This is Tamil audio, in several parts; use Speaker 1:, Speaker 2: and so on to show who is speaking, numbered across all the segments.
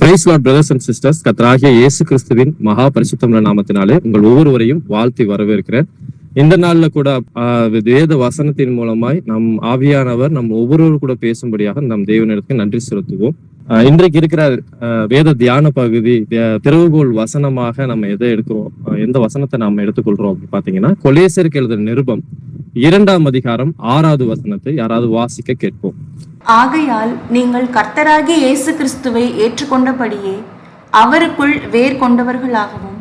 Speaker 1: Price lord brothers and sisters, கர்த்தராகிய இயேசு கிறிஸ்துவின் மகா பரிசுத்தமுள்ள நாமத்தினாலே உங்கள் ஒவ்வொருவரையும் வாழ்த்தி வரவேற்கிறேன். இந்த நாள்ல கூட வேத வசனத்தின் மூலமாய் நம் ஆவியானவர் நம் ஒவ்வொருவரும் கூட பேசும்படியாக நம் தேவனிடத்துக்கு நன்றி செலுத்துவோம். இன்றைக்கு இருக்கிற வேத தியான பகுதி திறவுகோல் வசனமாக நம்ம எதை எடுக்கிறோம், எந்த வசனத்தை நாம எடுத்துக்கொள்றோம் அப்படின்னு பாத்தீங்கன்னா, கொலேசியருக்கு எழுதின நிருபம் 2ஆம் அதிகாரம் 6வது வசனத்தை யாராவது வாசிக்க கேட்போம்.
Speaker 2: ஆகையால் நீங்கள் கர்த்தராகிய இயேசு கிறிஸ்துவை ஏற்றுக்கொண்டபடியே அவருக்குள் வேர் கொண்டவர்களாகவும்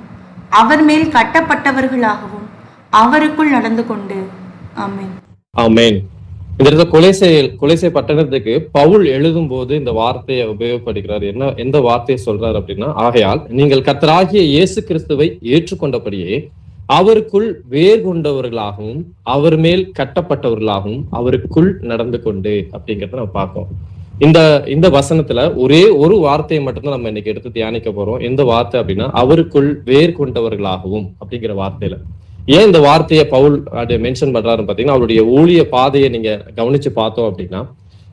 Speaker 2: அவர் மேல் கட்டப்பட்டவர்களாகவும் அவருக்குள் நடந்து கொண்டு. ஆமென்.
Speaker 1: ஆமென். இந்த இடத்துல கொலேசை பட்டணத்துக்கு பவுல் எழுதும் போது இந்த வார்த்தையை உபயோகப்படுகிறார். எந்த வார்த்தையை சொல்றாரு அப்படின்னா, ஆகையால் நீங்கள் கர்த்தராகிய இயேசு கிறிஸ்துவை ஏற்றுக்கொண்டபடியே அவருக்குள் வேர் கொண்டவர்களாகவும் அவர் மேல் கட்டப்பட்டவர்களாகவும் அவருக்குள் நடந்து கொண்டு அப்படிங்கிறத நம்ம பார்ப்போம். இந்த வசனத்துல ஒரே ஒரு வார்த்தையை மட்டும்தான் நம்ம இன்னைக்கு எடுத்து தியானிக்க போறோம். எந்த வார்த்தை அப்படின்னா, அவருக்குள் வேர் கொண்டவர்களாகவும் அப்படிங்கிற வார்த்தையில. ஏன் இந்த வார்த்தையை பவுல் மென்ஷன் பண்றாருன்னு பாத்தீங்கன்னா, அவருடைய ஊழிய பாதையை நீங்க கவனிச்சு பார்த்தோம் அப்படின்னா,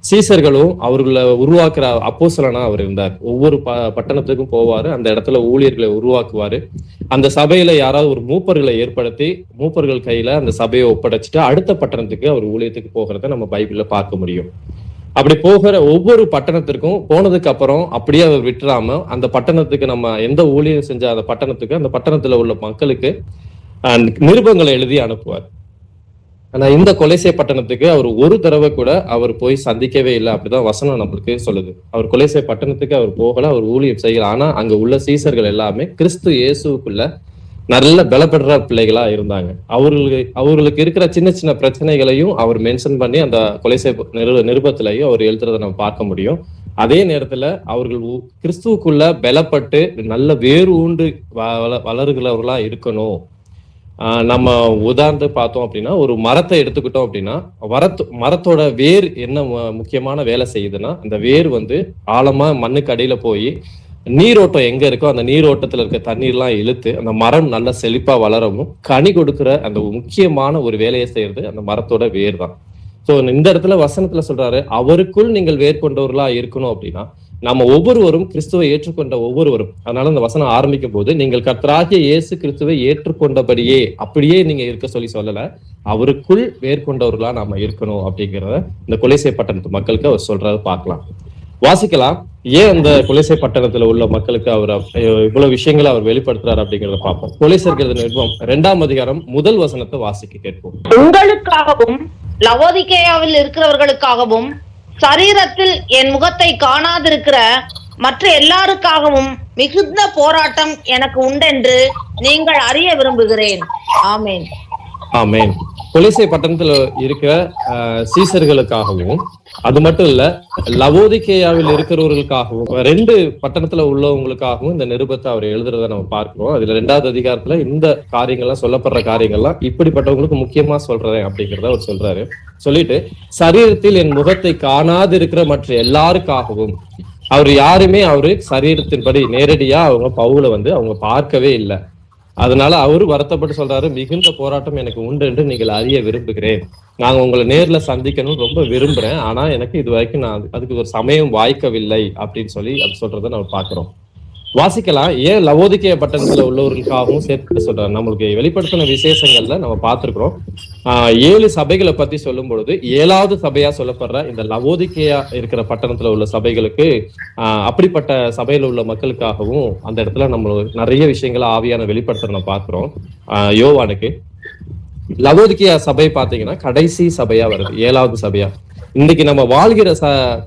Speaker 1: சீசர்களும் அவர்களை உருவாக்குற அப்போஸ்தலனா அவர் இருந்தார். ஒவ்வொரு பட்டணத்துக்கும் போவாரு, அந்த இடத்துல ஊழியர்களை உருவாக்குவாரு. அந்த சபையில யாராவது ஒரு மூப்பர்களை ஏற்படுத்தி மூப்பர்கள் கையில அந்த சபையை ஒப்படைச்சிட்டு அடுத்த பட்டணத்துக்கு அவர் ஊழியத்துக்கு போகிறத நம்ம பைபிள்ல பார்க்க முடியும். அப்படி போகிற ஒவ்வொரு பட்டணத்திற்கும் போனதுக்கு அப்புறம் அப்படியே அவர் விட்டுறாம அந்த பட்டணத்துக்கு நம்ம எந்த ஊழியம் செஞ்ச அந்த பட்டணத்துல உள்ள மக்களுக்கு நிருபங்களை எழுதி அனுப்புவார். ஆனா இந்த கொலேசை பட்டணத்துக்கு அவர் ஒரு தடவை கூட அவர் போய் சந்திக்கவே இல்லை. அப்படிதான் வசனம் நம்மளுக்கு சொல்லுது. அவர் கொலேசை பட்டணத்துக்கு அவர் போகல, அவர் ஊழியம் செய்யல. ஆனா அங்க உள்ள சீசர்கள் எல்லாமே கிறிஸ்து இயேசுக்குள்ள நல்ல பலப்படுற பிள்ளைகளா இருந்தாங்க. அவர்களுக்கு இருக்கிற சின்ன சின்ன பிரச்சனைகளையும் அவர் மென்ஷன் பண்ணி அந்த கொலேசை நிருபத்திலையும் அவர் எழுதுறதை நம்ம பார்க்க முடியும். அதே நேரத்துல அவர்கள் கிறிஸ்துவுக்குள்ள பலப்பட்டு நல்ல வேறு ஊண்டு வளருகிறவர்களா இருக்கணும். நம்ம உதாரணத்துக்கு பார்த்தோம் அப்படின்னா, ஒரு மரத்தை எடுத்துக்கிட்டோம் அப்படின்னா, மரத்தோட வேர் என்ன முக்கியமான வேலை செய்யுதுன்னா, அந்த வேர் ஆழமா மண்ணுக்கு அடியில போய் நீரோட்டம் எங்க இருக்கோ அந்த நீரோட்டத்துல இருக்க தண்ணீர்லாம் இழுத்து அந்த மரம் நல்லா செழிப்பா வளரவும் கனி கொடுக்குற அந்த முக்கியமான ஒரு வேலையை செய்யறது அந்த மரத்தோட வேர் தான். சோ இந்த இடத்துல வசனத்துல சொல்றாரு, அவருக்குள் நீங்கள் வேர் கொண்டவர்களா இருக்கணும் அப்படின்னா, நம்ம ஒவ்வொருவரும் கிறிஸ்துவை ஏற்றுக்கொண்ட ஒவ்வொருவரும். அதனால இந்த வசனம் ஆரம்பிக்கும் போது, நீங்கள் கர்த்தராகிய இயேசு கிறிஸ்துவை ஏற்றுக்கொண்டபடியே அப்படியே நீங்க இருக்க சொல்லல, அவருக்குள் வேர்கொண்டவர்களா நாம இருக்கணும் அப்படிங்கிறத இந்த கொலேசை பட்டணத்து மக்களுக்கு அவர் சொல்றத பார்க்கலாம். வாசிக்கலாம். ஏன் அந்த கொலேசை பட்டணத்துல உள்ள மக்களுக்கு அவர் இவ்வளவு விஷயங்களை அவர் வெளிப்படுத்துறாரு அப்படிங்கிறத பார்ப்போம். கொலேசியர் நிருபம் 2ஆம் அதிகாரம் 1 வசனத்தை வாசிக்க கேட்போம்.
Speaker 3: உங்களுக்காகவும் லவோதிக்கேயாவில் இருக்கிறவர்களுக்காகவும் சரீரத்தில் என் முகத்தை காணாதிருக்கிற மற்ற எல்லாருக்காகவும் மிகுந்த போராட்டம் எனக்கு உண்டென்று நீங்கள் அறிய விரும்புகிறேன். ஆமேன்.
Speaker 1: ஆமேன். கொலேசை பட்டணத்துல இருக்கிற சீசர்களுக்காகவும், அது மட்டும் இல்ல லவோதிக்கேயாவில் இருக்கிறவர்களுக்காகவும், 2 பட்டணத்துல உள்ளவங்களுக்காகவும் இந்த நிருபத்தை அவர் எழுதுறத நம்ம பார்க்கிறோம். அதுல 2வது அதிகாரத்துல இந்த காரியங்கள்லாம் சொல்லப்படுற காரியங்கள்லாம் இப்படிப்பட்டவங்களுக்கு முக்கியமா சொல்றேன் அப்படிங்கிறத அவர் சொல்றாரு. சொல்லிட்டு, சரீரத்தில் என் முகத்தை காணாது இருக்கிற மற்ற எல்லாருக்காகவும், அவர் யாருமே அவரு சரீரத்தின்படி நேரடியா அவங்க பவுல அவங்க பார்க்கவே இல்லை. அதனால அவரு வருத்தப்பட்டு சொல்றாரு, மிகுந்த போராட்டம் எனக்கு உண்டு என்று நீங்கள் அறிய விரும்புகிறேன். நாங்க உங்களை நேர்ல சந்திக்கணும்னு ரொம்ப விரும்புறேன், ஆனா எனக்கு இது வரைக்கும் அதுக்கு ஒரு சமயம் வாய்க்கவில்லை அப்படின்னு சொல்லி அது சொல்றதை நம்ம பாக்குறோம். வாசிக்கலாம். ஏன் லவோதிக்கேய பட்டணத்துல உள்ளவர்களுக்காகவும் சேர்த்து சொல்றாரு. நம்மளுக்கு வெளிப்படுத்தின விசேஷங்கள்ல நம்ம பார்த்திருக்கிறோம். 7 சபைகளை பத்தி சொல்லும் பொழுது 7வது சபையா சொல்லப்படுற இந்த லவோதிக்கேயா இருக்கிற பட்டணத்துல உள்ள சபைகளுக்கு அப்படிப்பட்ட சபையில உள்ள மக்களுக்காகவும் அந்த இடத்துல நம்ம நிறைய விஷயங்களை ஆவியான வெளிப்படுத்த நம்ம பார்க்கிறோம். யோவானுக்கு லவோதிக்கேயா சபை பாத்தீங்கன்னா கடைசி சபையா வருது, 7வது சபையா. இன்னைக்கு நம்ம வாழ்கிற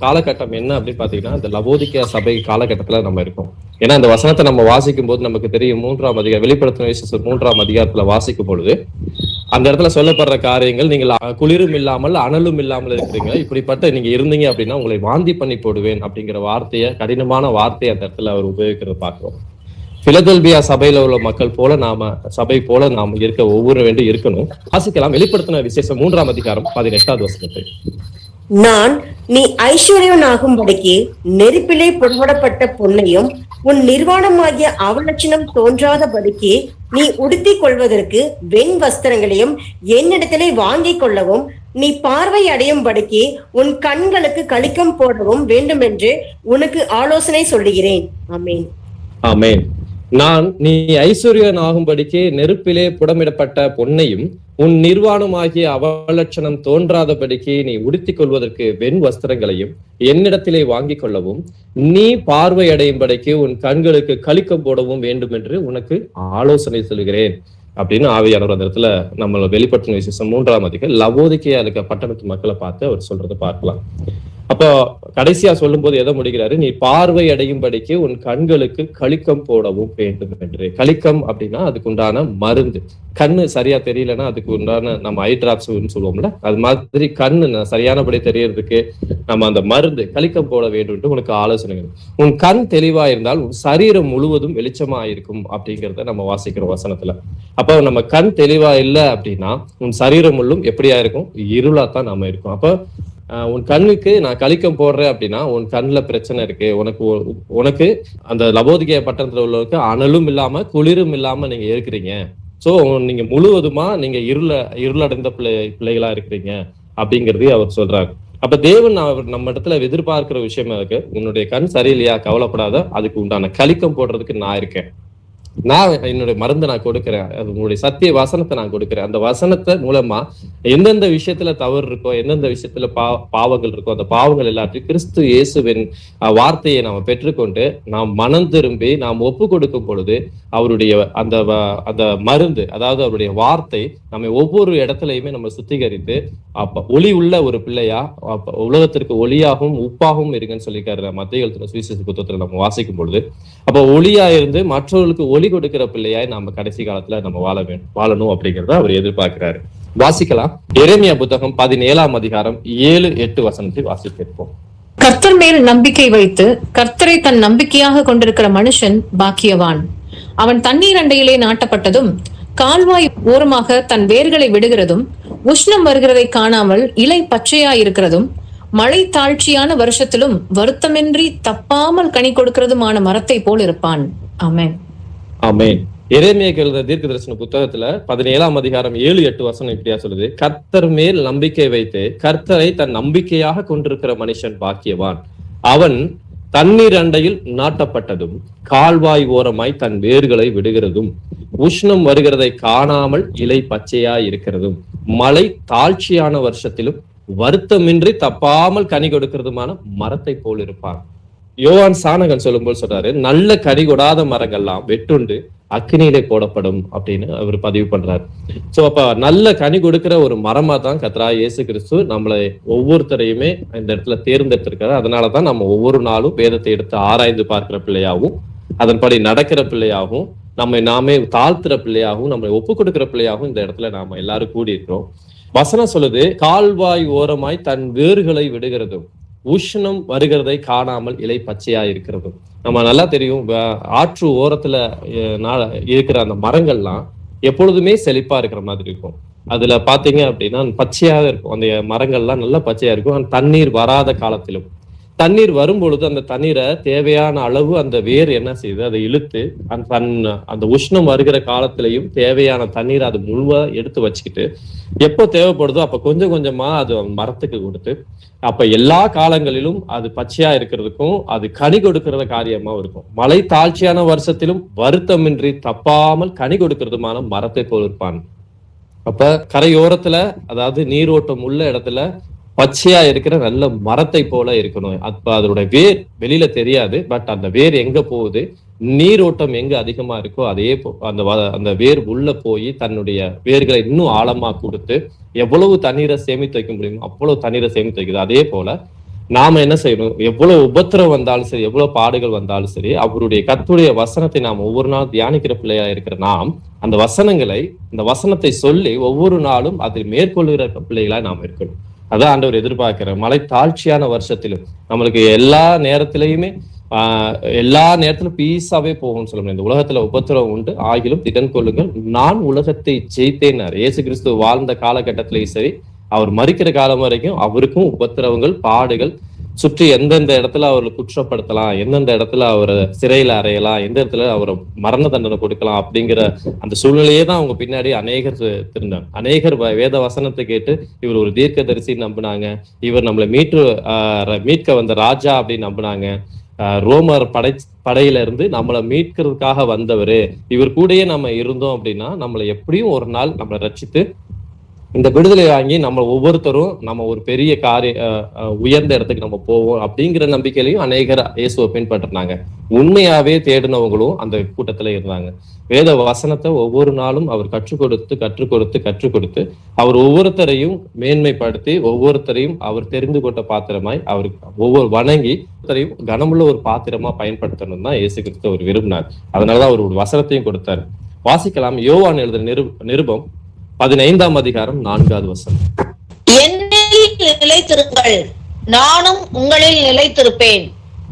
Speaker 1: காலகட்டம் என்ன அப்படின்னு பாத்தீங்கன்னா, இந்த லவோதிக்கேயா சபை காலகட்டத்துல நம்ம இருக்கோம். ஏன்னா இந்த வசனத்தை நம்ம வாசிக்கும் போது நமக்கு தெரியும், 3ஆம் அதிகாரம் வெளிப்படுத்தின விசேஷம் 3ஆம் அதிகாரத்துல வாசிக்கும் பொழுது அந்த இடத்துல சொல்லப்படுற காரியங்கள், நீங்கள் குளிரும் இல்லாமல் அனலும் இல்லாமல் இருக்கிறீங்க, இப்படிப்பட்ட நீங்க இருந்தீங்க அப்படின்னா உங்களை வாந்தி பண்ணி போடுவேன் அப்படிங்கிற வார்த்தையை, கடினமான வார்த்தையை அந்த இடத்துல அவர் உபயோகிக்கிறத பார்க்கிறோம். பிலதெல்பியா சபையில உள்ள மக்கள் போல சபை போல நாம் இருக்க ஒவ்வொரு வேண்டி இருக்கணும். வாசிக்கலாம். வெளிப்படுத்தின விசேஷம் 3ஆம் அதிகாரம் 18வது வசனத்தை.
Speaker 4: நான் நீ ஐஸ்வர்யவனாகும்படிக்கு நெருப்பிலே புடப்பட்ட பொன்னையும் உன் நிர்வாணமாகிய அவலட்சணம் தோன்றாதபடிக்கு நீ உடுத்திக் கொள்வதற்கு வெண் வஸ்திரங்களையும் என்னிடத்திலே வாங்கிக் கொள்ளவும் நீ பார்வை அடையும்படிக்கு உன் கண்களுக்கு கலிக்கம் போடவும் வேண்டும் என்று உனக்கு ஆலோசனை சொல்லுகிறேன். ஆமென்.
Speaker 1: ஆமென். நீ ஐஸ்வர்யன் ஆகும்படிக்கு நெருப்பிலே புடமிடப்பட்ட பொன்னையும் உன் நிர்வாணமாகிய அவலட்சணம் தோன்றாதபடிக்கு நீ உடுத்திக் கொள்வதற்கு வெண் வஸ்திரங்களையும் என்னிடத்திலே வாங்கிக் கொள்ளவும் நீ பார்வை அடையும்படிக்கு உன் கண்களுக்கு கலிக்கம் போடவும் வேண்டும் என்று உனக்கு ஆலோசனை சொல்கிறேன் அப்படின்னு ஆவியானவர் அந்த இடத்துல நம்மள வெளிப்படுத்தின விசேஷம் 3ஆம் அதிகாரம் லவோதிக்கேயா இருக்க பட்டணத்து மக்களை பார்த்து அவர் சொல்றதை பார்க்கலாம். அப்போ கடைசியா சொல்லும் போது எதை முடிக்கிறாரு? நீ பார்வை அடையும்படிக்கு உன் கண்களுக்கு கலிக்கம் போடவும் வேண்டும் என்று. கலிக்கம் அப்படின்னா அதுக்கு உண்டான மருந்து. கண்ணு சரியா தெரியலன்னா அதுக்கு உண்டான நம்ம ஐ டிராப்ஸ்ன்னு சொல்லுவோம்ல, அது மாதிரி கண்ணு சரியானபடி தெரியறதுக்கு நம்ம அந்த மருந்து கலிக்கம் போட வேண்டும் என்று உனக்கு ஆலோசனை. உன் கண் தெளிவா இருந்தால் உன் சரீரம் முழுவதும் வெளிச்சமா இருக்கும் அப்படிங்கிறத நம்ம வாசிக்கிறோம் வசனத்துல. அப்போ நம்ம கண் தெளிவா இல்லை அப்படின்னா உன் சரீரம் முள்ளும் எப்படியா இருக்கும்? இருளாத்தான் நம்ம இருக்கும். அப்போ உன் கண்ணுக்கு நான் கலிக்கம் போடுறேன் அப்படின்னா உன் கண்ணுல பிரச்சனை இருக்கு. உனக்கு அந்த லவோதிக்கேயா பட்டணத்துல உள்ளவருக்கு அனலும் இல்லாம குளிரும் இல்லாம நீங்க இருக்கிறீங்க. சோ நீங்க முழுவதுமா நீங்க இருளடைந்த பிள்ளைகளா இருக்கிறீங்க அப்படிங்கறதையும் அவர் சொல்றாரு. அப்ப தேவன் அவர் நம்ம இடத்துல எதிர்பார்க்கிற விஷயமா இருக்கு. உன்னுடைய கண் சரியில்லையா, கவலைப்படாத, அதுக்கு உண்டான கலிக்கம் போடுறதுக்கு நான் இருக்கேன். நான் என்னுடைய மருந்து நான் கொடுக்கிறேன், உங்களுடைய சத்திய வசனத்தை நான் கொடுக்கிறேன். அந்த வசனத்தை மூலமா எந்தெந்த விஷயத்துல தவறு இருக்கோ, எந்தெந்த விஷயத்துல பாவங்கள் இருக்கோ, அந்த பாவங்கள் எல்லாத்தையும் கிறிஸ்து இயேசுவின் வார்த்தையை நாம் பெற்றுக்கொண்டு நாம் மனம் திரும்பி நாம் ஒப்பு கொடுக்கும் பொழுது அவருடைய அந்த மருந்து, அதாவது அவருடைய வார்த்தை நம்ம ஒவ்வொரு இடத்துலயுமே நம்ம சுத்திகரித்து அப்ப ஒளி உள்ள ஒரு பிள்ளையா உலகத்திற்கு ஒளியாகவும் உப்பாகவும் இருக்குன்னு சொல்லியிருக்காரு மத்தேயு எழுதின சுவிசேஷ புத்தகத்துல நம்ம வாசிக்கும் பொழுது. அப்ப ஒளியா இருந்து மற்றவர்களுக்கு ஒளி கொடுக்கிற பிள்ளையாய் நம்ம கடைசி காலத்துல நம்ம வாழணும் அப்படிங்கறத அவர் எதிர்பார்க்கிறாரு. வாசிக்கலாம். எரேமியா புத்தகம் 17ஆம் அதிகாரம் 7-8 வசனத்தை வாசித்திருப்போம்.
Speaker 5: கர்த்தர் மேல் நம்பிக்கை வைத்து கர்த்தரை தன் நம்பிக்கையாக கொண்டிருக்கிற மனுஷன் பாக்கியவான். அவன் தண்ணீர் அண்டையிலே நாட்டப்பட்டதும் கால்வாய் ஓரமாக தன் வேர்களை விடுகிறதும் உஷ்ணம் வருகிறதை காணாமல் இலை பச்சையாயிருக்கிறதும் மழை தாழ்ச்சியான வருஷத்திலும் வருத்தமின்றி தப்பாமல் கனி கொடுக்கிறதுமான மரத்தை போல் இருப்பான். ஆமென்.
Speaker 1: ஆமென். எரேமியா எழுதின தீர்க்கதரிசன புத்தகத்துல 17ஆம் அதிகாரம் 7-8 வசனம் இப்படியா சொல்லுது. கர்த்தர் மேல் நம்பிக்கை வைத்து கர்த்தரை தன் நம்பிக்கையாக கொண்டிருக்கிற மனுஷன் பாக்கியவான். அவன் தண்ணீர் அண்டையில் நாட்டப்பட்டதும் கால்வாய் ஓரமாய் தன் வேர்களை விடுகிறதும் உஷ்ணம் வருகிறதை காணாமல் இலை பச்சையாய் இருக்கிறதும் மழை தாழ்ச்சியான வருஷத்திலும் வருத்தமின்றி தப்பாமல் கனி கொடுக்கிறதுமான மரத்தை போல் இருப்பான். யோவான் சானகன் சொல்லும் போது சொல்றாரு, நல்ல கனி கொடாத மரங்கள்லாம் வெட்டுண்டு அக்கினியிலே போடப்படும் அப்படின்னு அவர் பதிவு பண்றாரு. சோ அப்ப நல்ல கனி கொடுக்கிற ஒரு மரமா தான் கர்த்தராகிய இயேசு கிறிஸ்து நம்மளை ஒவ்வொருத்தரையுமே இந்த இடத்துல தேர்ந்தெடுத்திருக்காரு. அதனாலதான் நம்ம ஒவ்வொரு நாளும் வேதத்தை எடுத்து ஆராய்ந்து பார்க்கிற பிள்ளையாகவும் அதன்படி நடக்கிற பிள்ளையாகவும் நாமே தாழ்த்துற பிள்ளையாகவும் நம்மளை ஒப்பு கொடுக்கிற பிள்ளையாகவும் இந்த இடத்துல நாம எல்லாரும் கூடி இருக்கிறோம். வசனம் சொல்லுது, கால்வாய் ஓரமாய் தன் வேர்களை விடுகிறதும் உஷ்ணம் வருகிறதை காணாமல் இலை பச்சையா இருக்கிறதும். நம்ம நல்லா தெரியும், ஆற்று ஓரத்துல இருக்கிற அந்த மரங்கள்லாம் எப்பொழுதுமே செழிப்பா இருக்கிற மாதிரி இருக்கும். அதுல பாத்தீங்க அப்படின்னா பச்சையாக இருக்கும். அந்த மரங்கள்லாம் நல்லா பச்சையா இருக்கும். தண்ணீர் வராத காலத்திலும் தண்ணீர் வரும் பொழுது அந்த தண்ணீரை தேவையான அளவு அந்த வேர் என்ன செய்யுது, அதை இழுத்து அந்த உஷ்ணம் வருகிற காலத்திலையும் தேவையான தண்ணீரை அது முழுவா எடுத்து வச்சுக்கிட்டு எப்போ தேவைப்படுதோ அப்ப கொஞ்சம் கொஞ்சமா அது மரத்துக்கு கொடுத்து அப்ப எல்லா காலங்களிலும் அது பச்சையா இருக்கிறதுக்கும் அது கனி கொடுக்கறத காரியமா இருக்கும். மழை தாழ்ச்சியான வருஷத்திலும் வருத்தமின்றி தப்பாமல் கனி கொடுக்கறதுமான மரத்தை போல் இருப்பான். அப்ப கரையோரத்துல, அதாவது நீரோட்டம் உள்ள இடத்துல பச்சையா இருக்கிற நல்ல மரத்தை போல இருக்கணும். அப்ப அதோட வேர் வெளியில தெரியாது, பட் அந்த வேர் எங்க போகுது, நீரோட்டம் எங்க அதிகமா இருக்கோ அதே அந்த வேர் உள்ள போய் தன்னுடைய வேர்களை இன்னும் ஆழமா கொடுத்து எவ்வளவு தண்ணீரை சேமித்து வைக்க முடியுமோ அவ்வளவு தண்ணீரை சேமித்து வைக்குது. அதே போல நாம என்ன செய்யணும், எவ்வளவு உபத்திரம் வந்தாலும் சரி, எவ்வளவு பாடுகள் வந்தாலும் சரி, அவருடைய கர்த்தருடைய வசனத்தை நாம் ஒவ்வொரு நாள் தியானிக்கிற பிள்ளையா இருக்கிற நாம் அந்த வசனத்தை சொல்லி ஒவ்வொரு நாளும் அதை மேற்கொள்கிற பிள்ளைகளா நாம் இருக்கணும். அதான் ஆண்டவர் எதிர்பார்க்கிற. மழை தாழ்ச்சியான வருஷத்திலும் நம்மளுக்கு எல்லா நேரத்திலையும் பீஸாவே போகும்னு சொல்ல முடியும். இந்த உலகத்துல உபத்திரவம் உண்டு, ஆகிலும் திடன் கொள்ளுங்கள், நான் உலகத்தை ஜெயித்தேனார். இயேசு கிறிஸ்து வாழ்ந்த காலகட்டத்திலையும் சரி, அவர் மரிக்கிற காலம் வரைக்கும் அவருக்கும் உபத்திரவங்கள், பாடுகள், சுற்றி எந்தெந்த இடத்துல அவரை குற்றப்படுத்தலாம், எந்தெந்த இடத்துல அவரை சிறையில அறையலாம், எந்த இடத்துல அவரை மரண தண்டனை கொடுக்கலாம் அப்படிங்கிற அந்த சூழ்நிலையே தான் அவங்க பின்னாடி அநேகர் திருந்தாங்க. அநேகர் வேத வசனத்தை கேட்டு இவர் ஒரு தீர்க்கதரிசின்னு நம்பினாங்க, இவர் நம்மளை மீட்க வந்த ராஜா அப்படின்னு நம்பினாங்க, ரோமர் படையில இருந்து நம்மளை மீட்கிறதுக்காக வந்தவரு, இவர் கூடயே நம்ம இருந்தோம் அப்படின்னா நம்மளை எப்படியும் ஒரு நாள் நம்மளை ரட்சித்து இந்த விடுதலை வாங்கி நம்ம ஒவ்வொருத்தரும் நம்ம ஒரு பெரிய உயர்ந்த இடத்துக்கு நம்ம போவோம் அப்படிங்கிற நம்பிக்கையிலையும் அநேகர் இயேசுவை பின்பற்றினாங்க. உண்மையாவே தேடினவங்களும் அந்த கூட்டத்துல இருந்தாங்க. வேத வசனத்தை ஒவ்வொரு நாளும் அவர் கற்றுக் கொடுத்து அவர் ஒவ்வொருத்தரையும் மேன்மைப்படுத்தி ஒவ்வொருத்தரையும் அவர் தெரிந்து கொண்ட பாத்திரமாய் அவருக்கு ஒவ்வொரு வணங்கி கனமுள்ள ஒரு பாத்திரமா பயன்படுத்தணும் தான் இயேசு கிறிஸ்து அவர் விரும்பினார். அதனாலதான் அவர் ஒரு வசனத்தையும் கொடுத்தாரு. வாசிக்கலாம். யோவான் எழுதின நிருபம் 15ஆம் அதிகாரம் 4வது வசனம்.
Speaker 3: என்னில் நிலைத்திருங்கள், நானும் உங்களில் நிலைத்திருப்பேன்.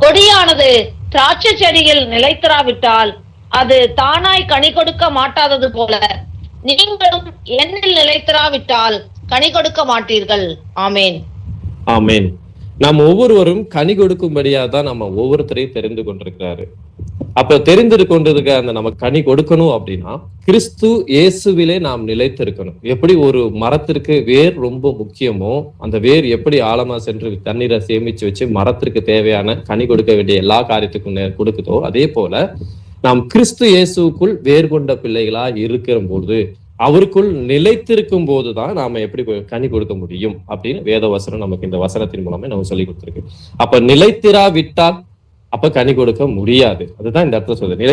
Speaker 3: கொடியானது திராட்சை செடியில் நிலைத்திராவிட்டால் அது தானாய் கனி கொடுக்க மாட்டாதது போல நீங்களும் என்னில் நிலைத்திராவிட்டால் கனி கொடுக்க மாட்டீர்கள். ஆமேன்.
Speaker 1: ஆமேன். நாம் ஒவ்வொருவரும் கனி கொடுக்கும்படியா தான் நம்ம ஒவ்வொருத்தரையும் தெரிந்து கொண்டிருக்கிறாரு. அப்ப தெரிந்து கொண்டிருக்க அந்த நம்ம கனி கொடுக்கணும் அப்படின்னா கிறிஸ்து இயேசுவிலே நாம் நிலைத்திருக்கணும். எப்படி ஒரு மரத்திற்கு வேர் ரொம்ப முக்கியமோ, அந்த வேர் எப்படி ஆழமா சென்று தண்ணீரை சேமிச்சு வச்சு மரத்திற்கு தேவையான கனி கொடுக்க வேண்டிய எல்லா காரியத்துக்கும் கொடுக்குதோ, அதே போல நாம் கிறிஸ்து இயேசுக்குள் வேர் கொண்ட பிள்ளைகளா இருக்கிற போது, அவருக்குள் நிலைத்திருக்கும் போதுதான் நாம எப்படி கனி கொடுக்க முடியும் அப்படின்னு வேத வசனம் நமக்கு இந்த வசனத்தின் மூலமே நம்ம சொல்லி கொடுத்துருக்கு. அப்ப நிலைத்திராவிட்டால் அப்ப கனி கொடுக்க முடியாது. அதுதான் இந்த இடத்துல சொல்றது.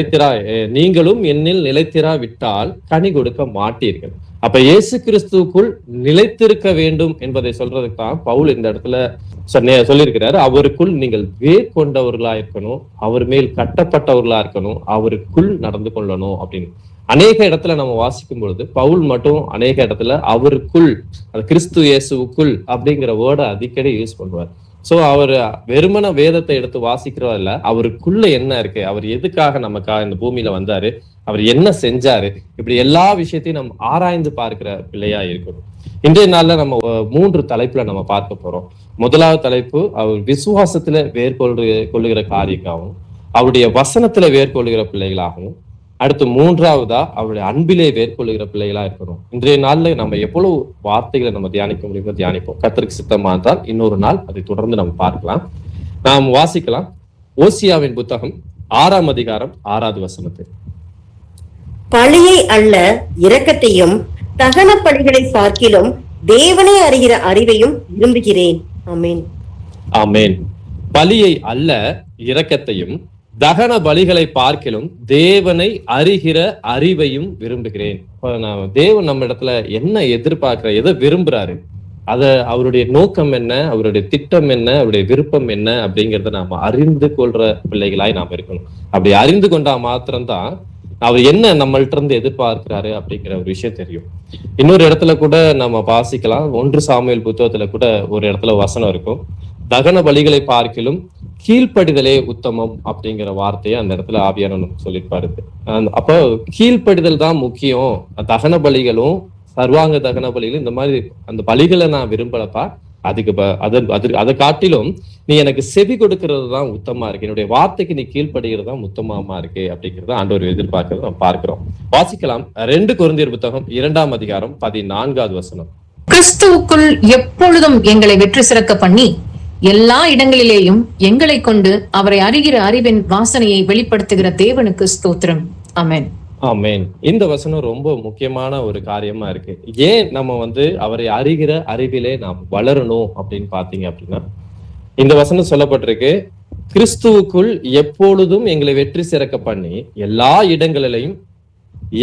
Speaker 1: நீங்களும் என்னில் நிலைத்திராவிட்டால் கனி கொடுக்க மாட்டீர்கள். அப்ப இயேசு கிறிஸ்துவுக்குள் நிலைத்திருக்க வேண்டும் என்பதை சொல்றதுக்கு தான் பவுல் இந்த இடத்துல சொல்லியிருக்கிறாரு. அவருக்குள் நீங்கள் வேர் கொண்டவர்களா இருக்கணும், அவர் மேல் கட்டப்பட்டவர்களா இருக்கணும், அவருக்குள் நடந்து கொள்ளணும் அப்படின்னு அநேக இடத்துல நம்ம வாசிக்கும் பொழுது பவுல் மட்டும் அநேக இடத்துல அவருக்குள், கிறிஸ்து இயேசுவுக்குள் அப்படிங்கிற வேர்டை அடிக்கடி யூஸ் பண்ணுவார். சோ அவர் வெறுமன வேதத்தை எடுத்து வாசிக்கிறோம் இல்ல, அவருக்குள்ள என்ன இருக்கு, அவர் எதுக்காக நமக்காக இந்த பூமியில வந்தாரு, அவர் என்ன செஞ்சாரு, இப்படி எல்லா விஷயத்தையும் நம்ம ஆராய்ந்து பார்க்கிற பிள்ளையா இருக்கணும். இன்றைய நாள்ல நம்ம 3 தலைப்புல நம்ம பார்க்க போறோம். முதலாவது தலைப்பு அவர் விசுவாசத்துல கொள்ளுகிற காரியக்காகவும், அவருடைய வசனத்துல வேர்கொள்ளுகிற பிள்ளைகளாகவும், அடுத்து 3வதா அவருடைய அன்பிலே வேர்கொள்ளுகிற பிள்ளைகளா இருக்கணும். இன்றைய நாள்ல நம்ம எவ்வளவு வார்த்தைகளை நம்ம தியானிக்க முடியுமோ தியானிப்போம். கர்த்தருக்கு சித்தமா இருந்தால் இன்னொரு நாள் அதை தொடர்ந்து நம்ம பார்க்கலாம். நாம் வாசிக்கலாம் ஓசியாவின் புத்தகம் 6ஆம் அதிகாரம் 6வது வசனத்தை.
Speaker 4: பழியை அல்ல இரக்கத்தையும் தகன பழிகளை பார்க்கிலும் தேவனை அறிகிற அறிவையும் விரும்புகிறேன். ஆமேன். ஆமேன்.
Speaker 1: பழியை அல்ல இரக்கத்தையும் தகன பலிகளை பார்க்கிலும் தேவனை அறிகிற அறிவையும் விரும்புகிறேன். தேவன் நம்ம இடத்துல என்ன எதிர்பார்க்கிற, எதை விரும்புறாரு, அவருடைய நோக்கம் என்ன, அவருடைய திட்டம் என்ன, அவருடைய விருப்பம் என்ன அப்படிங்கிறத நாம அறிந்து கொள்ற பிள்ளைகளாய் நாம் இருக்கணும். அப்படி அறிந்து கொண்டா மாத்திரம்தான் அவர் என்ன நம்மள்ட்ட இருந்து எதிர்பார்க்கிறாரு அப்படிங்கிற ஒரு விஷயம் தெரியும். இன்னொரு இடத்துல கூட நம்ம வாசிக்கலாம். 1 சாமுவேல் புத்தகத்துல கூட ஒரு இடத்துல வசனம் இருக்கும், தகன பலிகளை பார்க்கிலும் கீழ்ப்படிதலே உத்தமம் அப்படிங்கிற வார்த்தையை அந்த இடத்துல ஆவியானவர் சொல்லியிருப்பாரு. அப்போ கீழ்ப்படிதல் தான் முக்கியம். தகன பலிகளும் சர்வாங்க தகன பலிகளும் இந்த மாதிரி அந்த பலிகளை நான் விரும்பலப்பா, அதை காட்டிலும் நீ எனக்கு செவி கொடுக்கறது தான் உத்தமா இருக்கு, என்னுடைய வார்த்தைக்கு நீ கீழ்ப்படுகிறது தான் உத்தமமா இருக்கு அப்படிங்கிறத ஆண்டவர் எதிர்பார்க்கறத நம்ம பார்க்கிறோம். வாசிக்கலாம் 2 கொரிந்தியர் புத்தகம் 2ஆம் அதிகாரம் 14வது வசனம்.
Speaker 5: கிறிஸ்துவுக்குள் எப்பொழுதும் எங்களை வெற்றி சிறக்க பண்ணி எல்லா இடங்களிலேயும் எங்களை கொண்டு அவரை அறிகிற அறிவின் வாசனையை வெளிப்படுத்துகிற தேவனுக்கு ஸ்தோத்திரம். ஆமென்.
Speaker 1: ஆமென். இந்த வசனம் ரொம்ப முக்கியமான ஒரு காரியமா இருக்கு. ஏன் நம்ம அவரை அறிகிற அறிவிலே நாம் வளரணும் அப்படின்னு பாத்தீங்க அப்படின்னா, இந்த வசனம் சொல்லப்பட்டிருக்கு, கிறிஸ்துவுக்குள் எப்பொழுதும் எங்களை வெற்றி சிறக்க பண்ணி எல்லா இடங்களிலையும்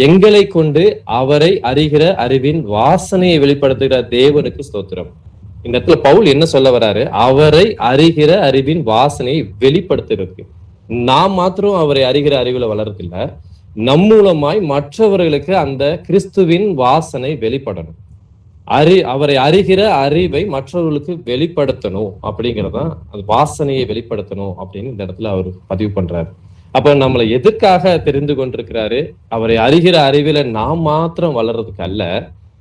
Speaker 1: எங்களை கொண்டு அவரை அறிகிற அறிவின் வாசனையை வெளிப்படுத்துகிற தேவனுக்கு ஸ்தோத்திரம். இந்த இடத்துல பவுல் என்ன சொல்ல வர்றாரு, அவரை அறிகிற அறிவின் வாசனையை வெளிப்படுத்துறதுக்கு. நாம் மாத்திரம் அவரை அறிகிற அறிவுல வளர்றதில்ல, நம் மூலமாய் மற்றவர்களுக்கு அந்த கிறிஸ்துவின் வாசனை வெளிப்படணும். அவரை அறிகிற அறிவை மற்றவர்களுக்கு வெளிப்படுத்தணும் அப்படிங்கிறதான், அந்த வாசனையை வெளிப்படுத்தணும் அப்படின்னு இந்த இடத்துல அவர் பதிவு பண்றாரு. அப்ப நம்மளை எதுக்காக தெரிந்து கொண்டிருக்கிறாரு, அவரை அறிகிற அறிவில நாம் மாத்திரம் வளர்றதுக்கு அல்ல,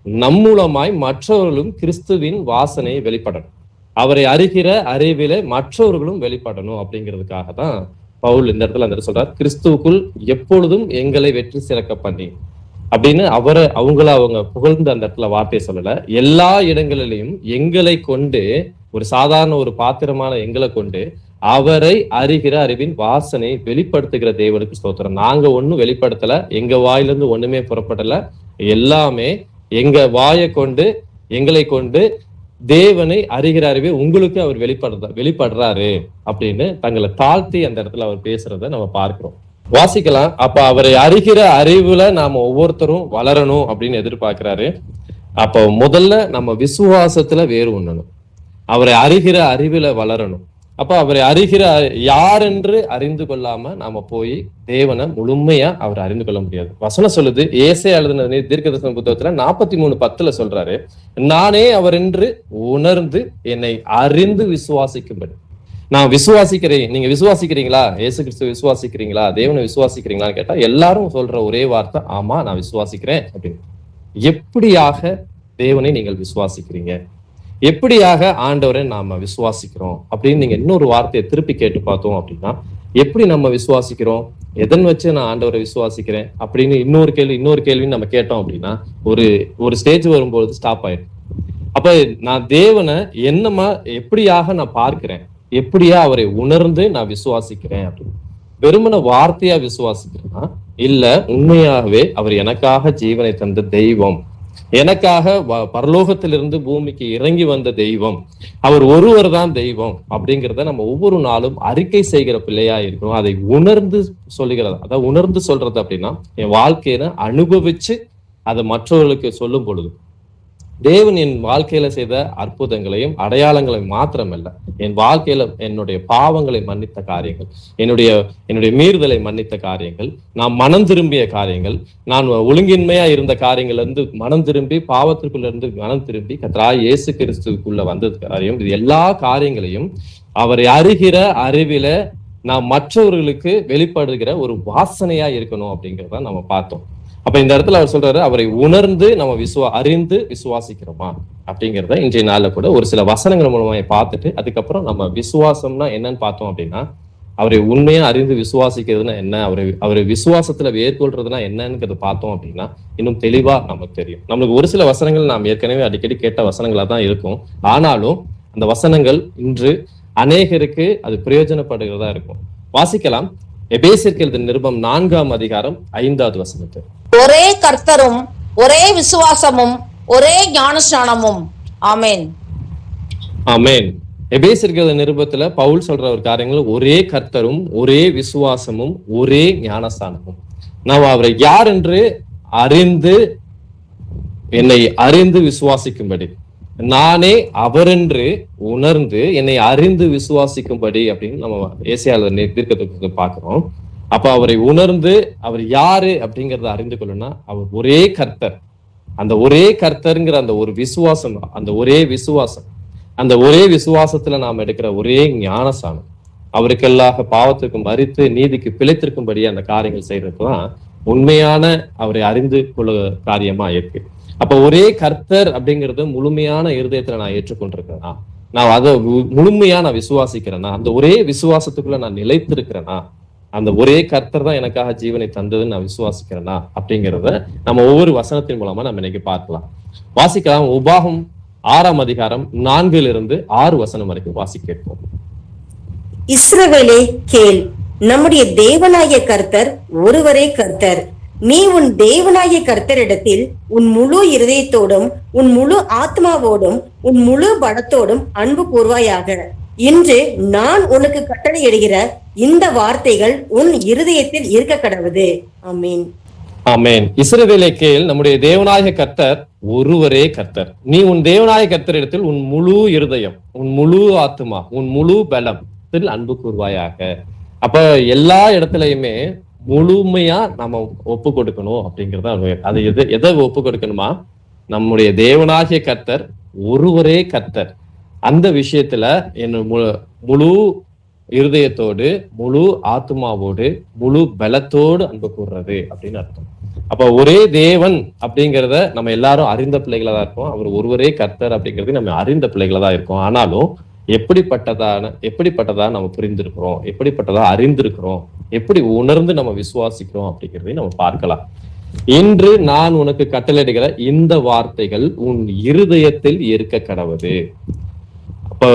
Speaker 1: நம் மூலமாய் மற்றவர்களும் கிறிஸ்துவின் வாசனையை வெளிப்படணும். அவரை அறிகிற அறிவில மற்றவர்களும் வெளிப்படணும் அப்படிங்கிறதுக்காக தான் பவுல் இந்த இடத்துல அந்த சொல்றார், கிறிஸ்துவுக்குள் எப்பொழுதும் எங்களை வெற்றி சிறக்க பண்ணி அப்படின்னு அவங்க புகழ்ந்து அந்த இடத்துல வார்த்தையை சொல்லல. எல்லா இடங்களிலையும் எங்களை கொண்டு, ஒரு சாதாரண ஒரு பாத்திரமான எங்களை கொண்டு அவரை அறிகிற அறிவின் வாசனை வெளிப்படுத்துகிற தேவனுக்கு ஸ்தோத்திரம். நாங்க ஒண்ணும் வெளிப்படுத்தல, எங்க வாயிலிருந்து ஒண்ணுமே புறப்படல, எல்லாமே எங்க வாயை கொண்டு எங்களை கொண்டு தேவனை அறிகிற அறிவை உங்களுக்கு அவர் வெளிப்படுறாரு அப்படின்னு தங்களை தாழ்த்தி அந்த இடத்துல அவர் பேசுறத நம்ம பார்க்கிறோம், வாசிக்கலாம். அப்ப அவரை அறிகிற அறிவுல நாம ஒவ்வொருத்தரும் வளரணும் அப்படின்னு எதிர்பார்க்கிறாரு. அப்ப முதல்ல நம்ம விசுவாசத்துல வேறு ஒண்ணணும், அவரை அறிகிற அறிவுல வளரணும். அப்ப அவரை அறிகிற யார் என்று அறிந்து கொள்ளாம நாம போய் தேவனை முழுமையா அவர் அறிந்து கொள்ள முடியாது. வசனம் சொல்லுது, ஏசாயா எழுதின தீர்க்கதரிசன புத்தகத்துல 43:10 சொல்றாரு, நானே அவர் என்று உணர்ந்து என்னை அறிந்து விசுவாசிக்கும்படி. நான் விசுவாசிக்கிறேன், நீங்க விசுவாசிக்கிறீங்களா, இயேசு கிறிஸ்துவ விசுவாசிக்கிறீங்களா, தேவனை விசுவாசிக்கிறீங்களான்னு கேட்டா எல்லாரும் சொல்ற ஒரே வார்த்தை, ஆமா நான் விசுவாசிக்கிறேன் அப்படின்னு. எப்படியாக தேவனை நீங்கள் விசுவாசிக்கிறீங்க, எப்படியாக ஆண்டவரை நாம விசுவாசிக்கிறோம் அப்படின்னு நீங்க இன்னொரு வார்த்தையை திருப்பி கேட்டு பார்த்தோம் அப்படின்னா, எப்படி நம்ம விசுவாசிக்கிறோம், எதன் வச்சு நான் ஆண்டவரை விசுவாசிக்கிறேன் அப்படின்னு இன்னொரு கேள்வி நம்ம கேட்டோம் அப்படின்னா ஒரு ஸ்டேஜ் வரும்போது ஸ்டாப் ஆயிடும். அப்ப நான் தேவனை என்னமா எப்படியாக நான் பார்க்கிறேன், எப்படியா அவரை உணர்ந்து நான் விசுவாசிக்கிறேன் அப்படின்னு. வெறுமன வார்த்தையா விசுவாசிக்கிறேன்னா இல்ல, உண்மையாகவே அவர் எனக்காக ஜீவனை தந்த தெய்வம், எனக்காக பரலோகத்திலிருந்து பூமிக்கு இறங்கி வந்த தெய்வம், அவர் ஒருவர் தான் தெய்வம் அப்படிங்கிறத நம்ம ஒவ்வொரு நாளும் அறிக்கை செய்கிற பிள்ளையா இருக்கணும். அதை உணர்ந்து சொல்லுகிறது, அதாவது உணர்ந்து சொல்றது அப்படின்னா என் வாழ்க்கையில அனுபவிச்சு அதை மற்றவர்களுக்கு சொல்லும் பொழுது தேவன் என் வாழ்க்கையில செய்த அற்புதங்களையும் அடையாளங்களையும் மாத்திரமல்ல, என் வாழ்க்கையில என்னுடைய பாவங்களை மன்னித்த காரியங்கள், என்னுடைய மீறுதலை மன்னித்த காரியங்கள், நான் மனம் திரும்பிய காரியங்கள், நான் ஒழுங்கின்மையா இருந்த காரியங்கள்ல இருந்து மனம் திரும்பி, பாவத்திற்குள்ள இருந்து மனம் திரும்பி கர்த்தராகிய இயேசு கிறிஸ்துவுக்குள்ள வந்தது காரியம், இது எல்லா காரியங்களையும் அவரை அறிகிற அறிவில நான் மற்றவர்களுக்கு வெளிப்படுகிற ஒரு வாசனையா இருக்கணும் அப்படிங்கிறத நம்ம பார்த்தோம். அப்ப இந்த இடத்துல அவர் சொல்றாரு, அவரை உணர்ந்து நம்ம அறிந்து விசுவாசிக்கிறோமா அப்படிங்கிறத இன்றைய நாள்ல கூட ஒரு சில வசனங்கள் மூலமா பார்த்துட்டு அதுக்கப்புறம் நம்ம விசுவாசம்னா என்னன்னு பார்த்தோம் அப்படின்னா, அவரை உண்மையா அறிந்து விசுவாசிக்கிறதுனா என்ன, அவரை விசுவாசத்துல மேற்கொள்றதுனா என்னங்கிறத பார்த்தோம் அப்படின்னா இன்னும் தெளிவா நமக்கு தெரியும். நம்மளுக்கு ஒரு சில வசனங்கள் நாம் ஏற்கனவே அடிக்கடி கேட்ட வசனங்களா தான் இருக்கும், ஆனாலும் அந்த வசனங்கள் இன்று அநேகருக்கு அது பிரயோஜனப்படுகிறதா இருக்கும். வாசிக்கலாம். எபேசியருக்கு எழுதின நிருபம் 4ஆம் அதிகாரம் 5வது வசனத்தை.
Speaker 3: ஒரே கர்த்தரும் ஒரே விசுவாசமும் ஒரே ஞானஸ்நானமும். ஆமென்.
Speaker 1: ஆமென். எபேசியருக்கு எழுதின நிருபத்துல பவுல் சொல்ற ஒரு காரியங்கள், ஒரே கர்த்தரும் ஒரே விசுவாசமும் ஒரே ஞானஸ்நானமும். நாம் அவரை யார் என்று அறிந்து என்னை அறிந்து விசுவாசிக்கும்படி, நானே அவரென்று உணர்ந்து என்னை அறிந்து விசுவாசிக்கும்படி அப்படின்னு நம்ம ஏசாயால தீர்க்கதரிசனத்தை பார்க்கிறோம். அப்ப அவரை உணர்ந்து அவர் யாரு அப்படிங்கறத அறிந்து கொள்ளணும்னா அவர் ஒரே கர்த்தர், அந்த ஒரே கர்த்தருங்கிற அந்த ஒரு விசுவாசம், அந்த ஒரே விசுவாசத்துல நாம் எடுக்கிற ஒரே ஞானசானம், அவருக்கெல்லாக பாவத்திற்கு மரித்து நீதிக்கு பிழைத்திருக்கும்படி அந்த காரியங்கள் செய்யறதுதான் உண்மையான அவரை அறிந்து கொள்ள காரியமா இருக்கு. அப்ப ஒரே கர்த்தர் அப்படிங்கிறது முழுமையான இருதயத்துல நான் ஏற்றுக்கொண்டிருக்கிறேனா, நான் அதை முழுமையா நான் விசுவாசிக்கிறேனா, அந்த ஒரே விசுவாசத்துக்குள்ள நான் நிலைத்திருக்கிறேனா, அந்த ஒரே கர்த்தர் தான் எனக்காக ஜீவனை தந்ததுன்னு நான் விசுவாசிக்கிறேனா அப்படிங்கிறத நம்ம ஒவ்வொரு வசனத்தின் மூலமா நம்ம இன்னைக்கு பார்க்கலாம். வாசிக்கலாம். உபாகம் 6ஆம் அதிகாரம் 4-6 வசனம் வரைக்கும் வாசிக்க கேட்போம்.
Speaker 4: இஸ்ரவேலே கேள், நம்முடைய தேவனாகிய கர்த்தர் ஒருவரே கர்த்தர். நீ உன் தேவனாகிய கர்த்தரிடத்தில் உன் முழு இருதயத்தோடும் உன் முழு ஆத்மாவோடும் உன் முழு பலத்தோடும் அன்பு கூர்வாயாக. இன்று நான் உனக்கு கட்டளையிடுகிற இந்த வார்த்தைகள் உன் இருதயத்தில் இருக்க கடவுது. ஆமீன்.
Speaker 1: ஆமேன். இஸ்ரவேலே கேள், நம்முடைய தேவனாகிய கர்த்தர் ஒருவரே கர்த்தர். நீ உன் தேவனாகிய கர்த்தரிடத்தில் உன் முழு இருதயம், உன் முழு ஆத்மா, உன் முழு பலம் அன்பு கூர்வாயாக. அப்ப எல்லா இடத்துலயுமே முழுமையா நம்ம ஒப்பு கொடுக்கணும் அப்படிங்கிறத அது எதை ஒப்பு கொடுக்கணுமா, நம்முடைய தேவனாகிய கர்த்தர் ஒருவரே கர்த்தர், அந்த விஷயத்துல என்ன முழு இருதயத்தோடு முழு ஆத்மாவோடு முழு பலத்தோடு அன்பு கூறுறது அப்படின்னு அர்த்தம். அப்ப ஒரே தேவன் அப்படிங்கிறத நம்ம எல்லாரும் அறிந்த பிள்ளைகளா தான் இருக்கோம், அவர் ஒருவரே கர்த்தர் அப்படிங்கிறது நம்ம அறிந்த பிள்ளைகளா தான் இருக்கோம். ஆனாலும் எப்படிப்பட்டதா நம்ம புரிந்திருக்கிறோம், எப்படிப்பட்டதா அறிந்திருக்கிறோம், எப்படி உணர்ந்து நம்ம விசுவாசிக்கிறோம் அப்படிங்கிறதை நம்ம பார்க்கலாம். இன்று நான் உனக்கு கட்டளையிடுகிற இந்த வார்த்தைகள் உன் இருதயத்தில் இருக்க கடவது. அப்ப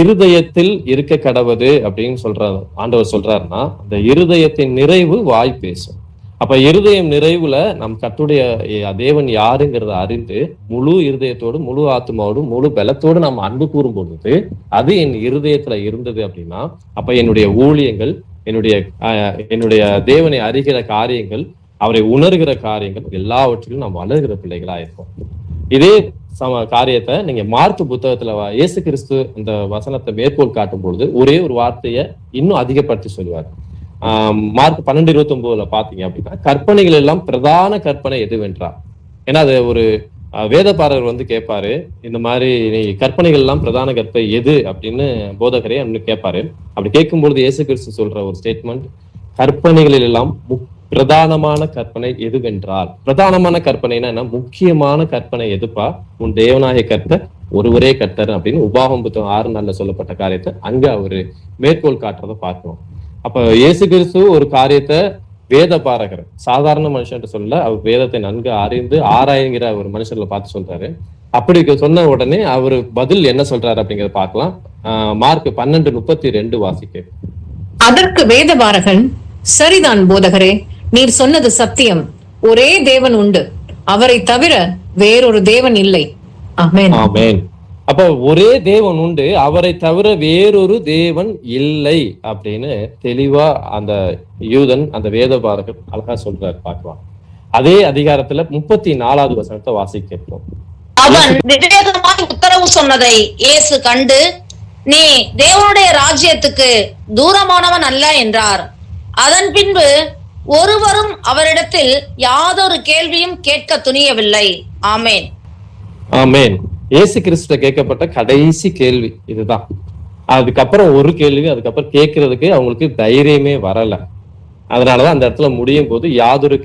Speaker 1: இருதயத்தில் இருக்க கடவது அப்படின்னு ஆண்டவர் சொல்றாருன்னா, அந்த இருதயத்தின் நிறைவு வாய் பேசும். அப்ப இருதயம் நிறைவுல நம் கர்த்தருடைய தேவன் யாருங்கிறத அறிந்து முழு இருதயத்தோடு, முழு ஆத்மாவோடு, முழு பலத்தோடு நம்ம அன்பு கூறும் பொழுது அது என் இருதயத்துல இருந்தது அப்படின்னா, அப்ப என்னுடைய ஊழியங்கள், என்னுடைய தேவனை அறிகிற காரியங்கள், அவரை உணர்கிற காரியங்கள் எல்லாவற்றிலும் நாம் வளர்கிற பிள்ளைகளா இருப்போம். இதே காரியத்தை நீங்க மார்க் புத்தகத்துல இயேசு கிறிஸ்து அந்த வசனத்தை மேற்கோள் காட்டும் பொழுது ஒரே ஒரு வார்த்தையை இன்னும் அதிகப்படுத்தி சொல்லுவார். மார்க் 12:29 பாத்தீங்க அப்படின்னா, கற்பனைகள் எல்லாம் பிரதான கற்பனை எதுவென்றார். ஏன்னா அது ஒரு வேதபாரர் கேட்பாரு, இந்த மாதிரி நீ கற்பனைகள் எல்லாம் பிரதான கற்பனை எது அப்படின்னு போதகரே கேட்பாரு. அப்படி கேட்கும் பொழுது இயேசு கிறிஸ்து சொல்ற ஒரு ஸ்டேட்மெண்ட், கற்பனைகளில் எல்லாம் பிரதானமான கற்பனை எதுவென்றால், பிரதானமான கற்பனைனா என்ன, முக்கியமான கற்பனை எதுப்பா, உன் தேவனாகிய கர்த்தர் ஒருவரே கர்த்தர் அப்படின்னு உபாகம் புத்தகம் 6:4 சொல்லப்பட்ட காரியத்தை அங்க அவரு மேற்கோள் காட்டுறதை பார்க்கணும். அப்ப இயேசு கிறிஸ்து ஒரு காரியத்தை வேத பாரகர், சாதாரண மனுஷன் சொல்ல, அவர் வேதத்தை நன்கு அறிந்து ஆராய்கிற ஒரு மனுஷர்ல பார்த்து சொல்றாரு. அப்படி சொன்ன உடனே அவரு பதில் என்ன சொல்றாரு அப்படிங்கறத பார்க்கலாம். மார்க் 12:32 வாசிக்க.
Speaker 5: அதற்கு வேதபாரகன், சரிதான் போதகரே, நீர் சொன்னது சத்தியம். ஒரே தேவன் உண்டு, அவரை தவிர வேறொரு தேவன் இல்லை. ஆமென்.
Speaker 1: ஆமென். அப்ப ஒரே தேவன் உண்டு, அவரை தவிர வேறொரு தேவன் இல்லை அப்படின்னு தெளிவா அந்த யூதன், அந்த வேதபாரகர் அழகா சொல்றாரு. பார்க்கலாம். அதே அதிகாரத்துல 34வது வசனத்தை வாசிக்கிறோம்.
Speaker 3: அவன் விவேகமாய் உத்தரவு சொன்னதை இயேசு கண்டு, நீ தேவனுடைய ராஜ்யத்துக்கு தூரமானவன் அல்ல என்றார். அதன் பின்பு ஒருவரும் அவரிடத்தில் யாதொரு கேள்வியும் கேட்க துணியவில்லை. ஆமேன்.
Speaker 1: ஆமேன். இயேசு கிறிஸ்துட்ட கேட்கப்பட்ட கடைசி கேள்வி இதுதான். அதுக்கப்புறம் ஒரு கேள்வி, அதுக்கப்புறம் கேட்கறதுக்கு அவங்களுக்கு தைரியமே வரல. அதனாலதான் அந்த இடத்துல முடியும் போது யாதொரு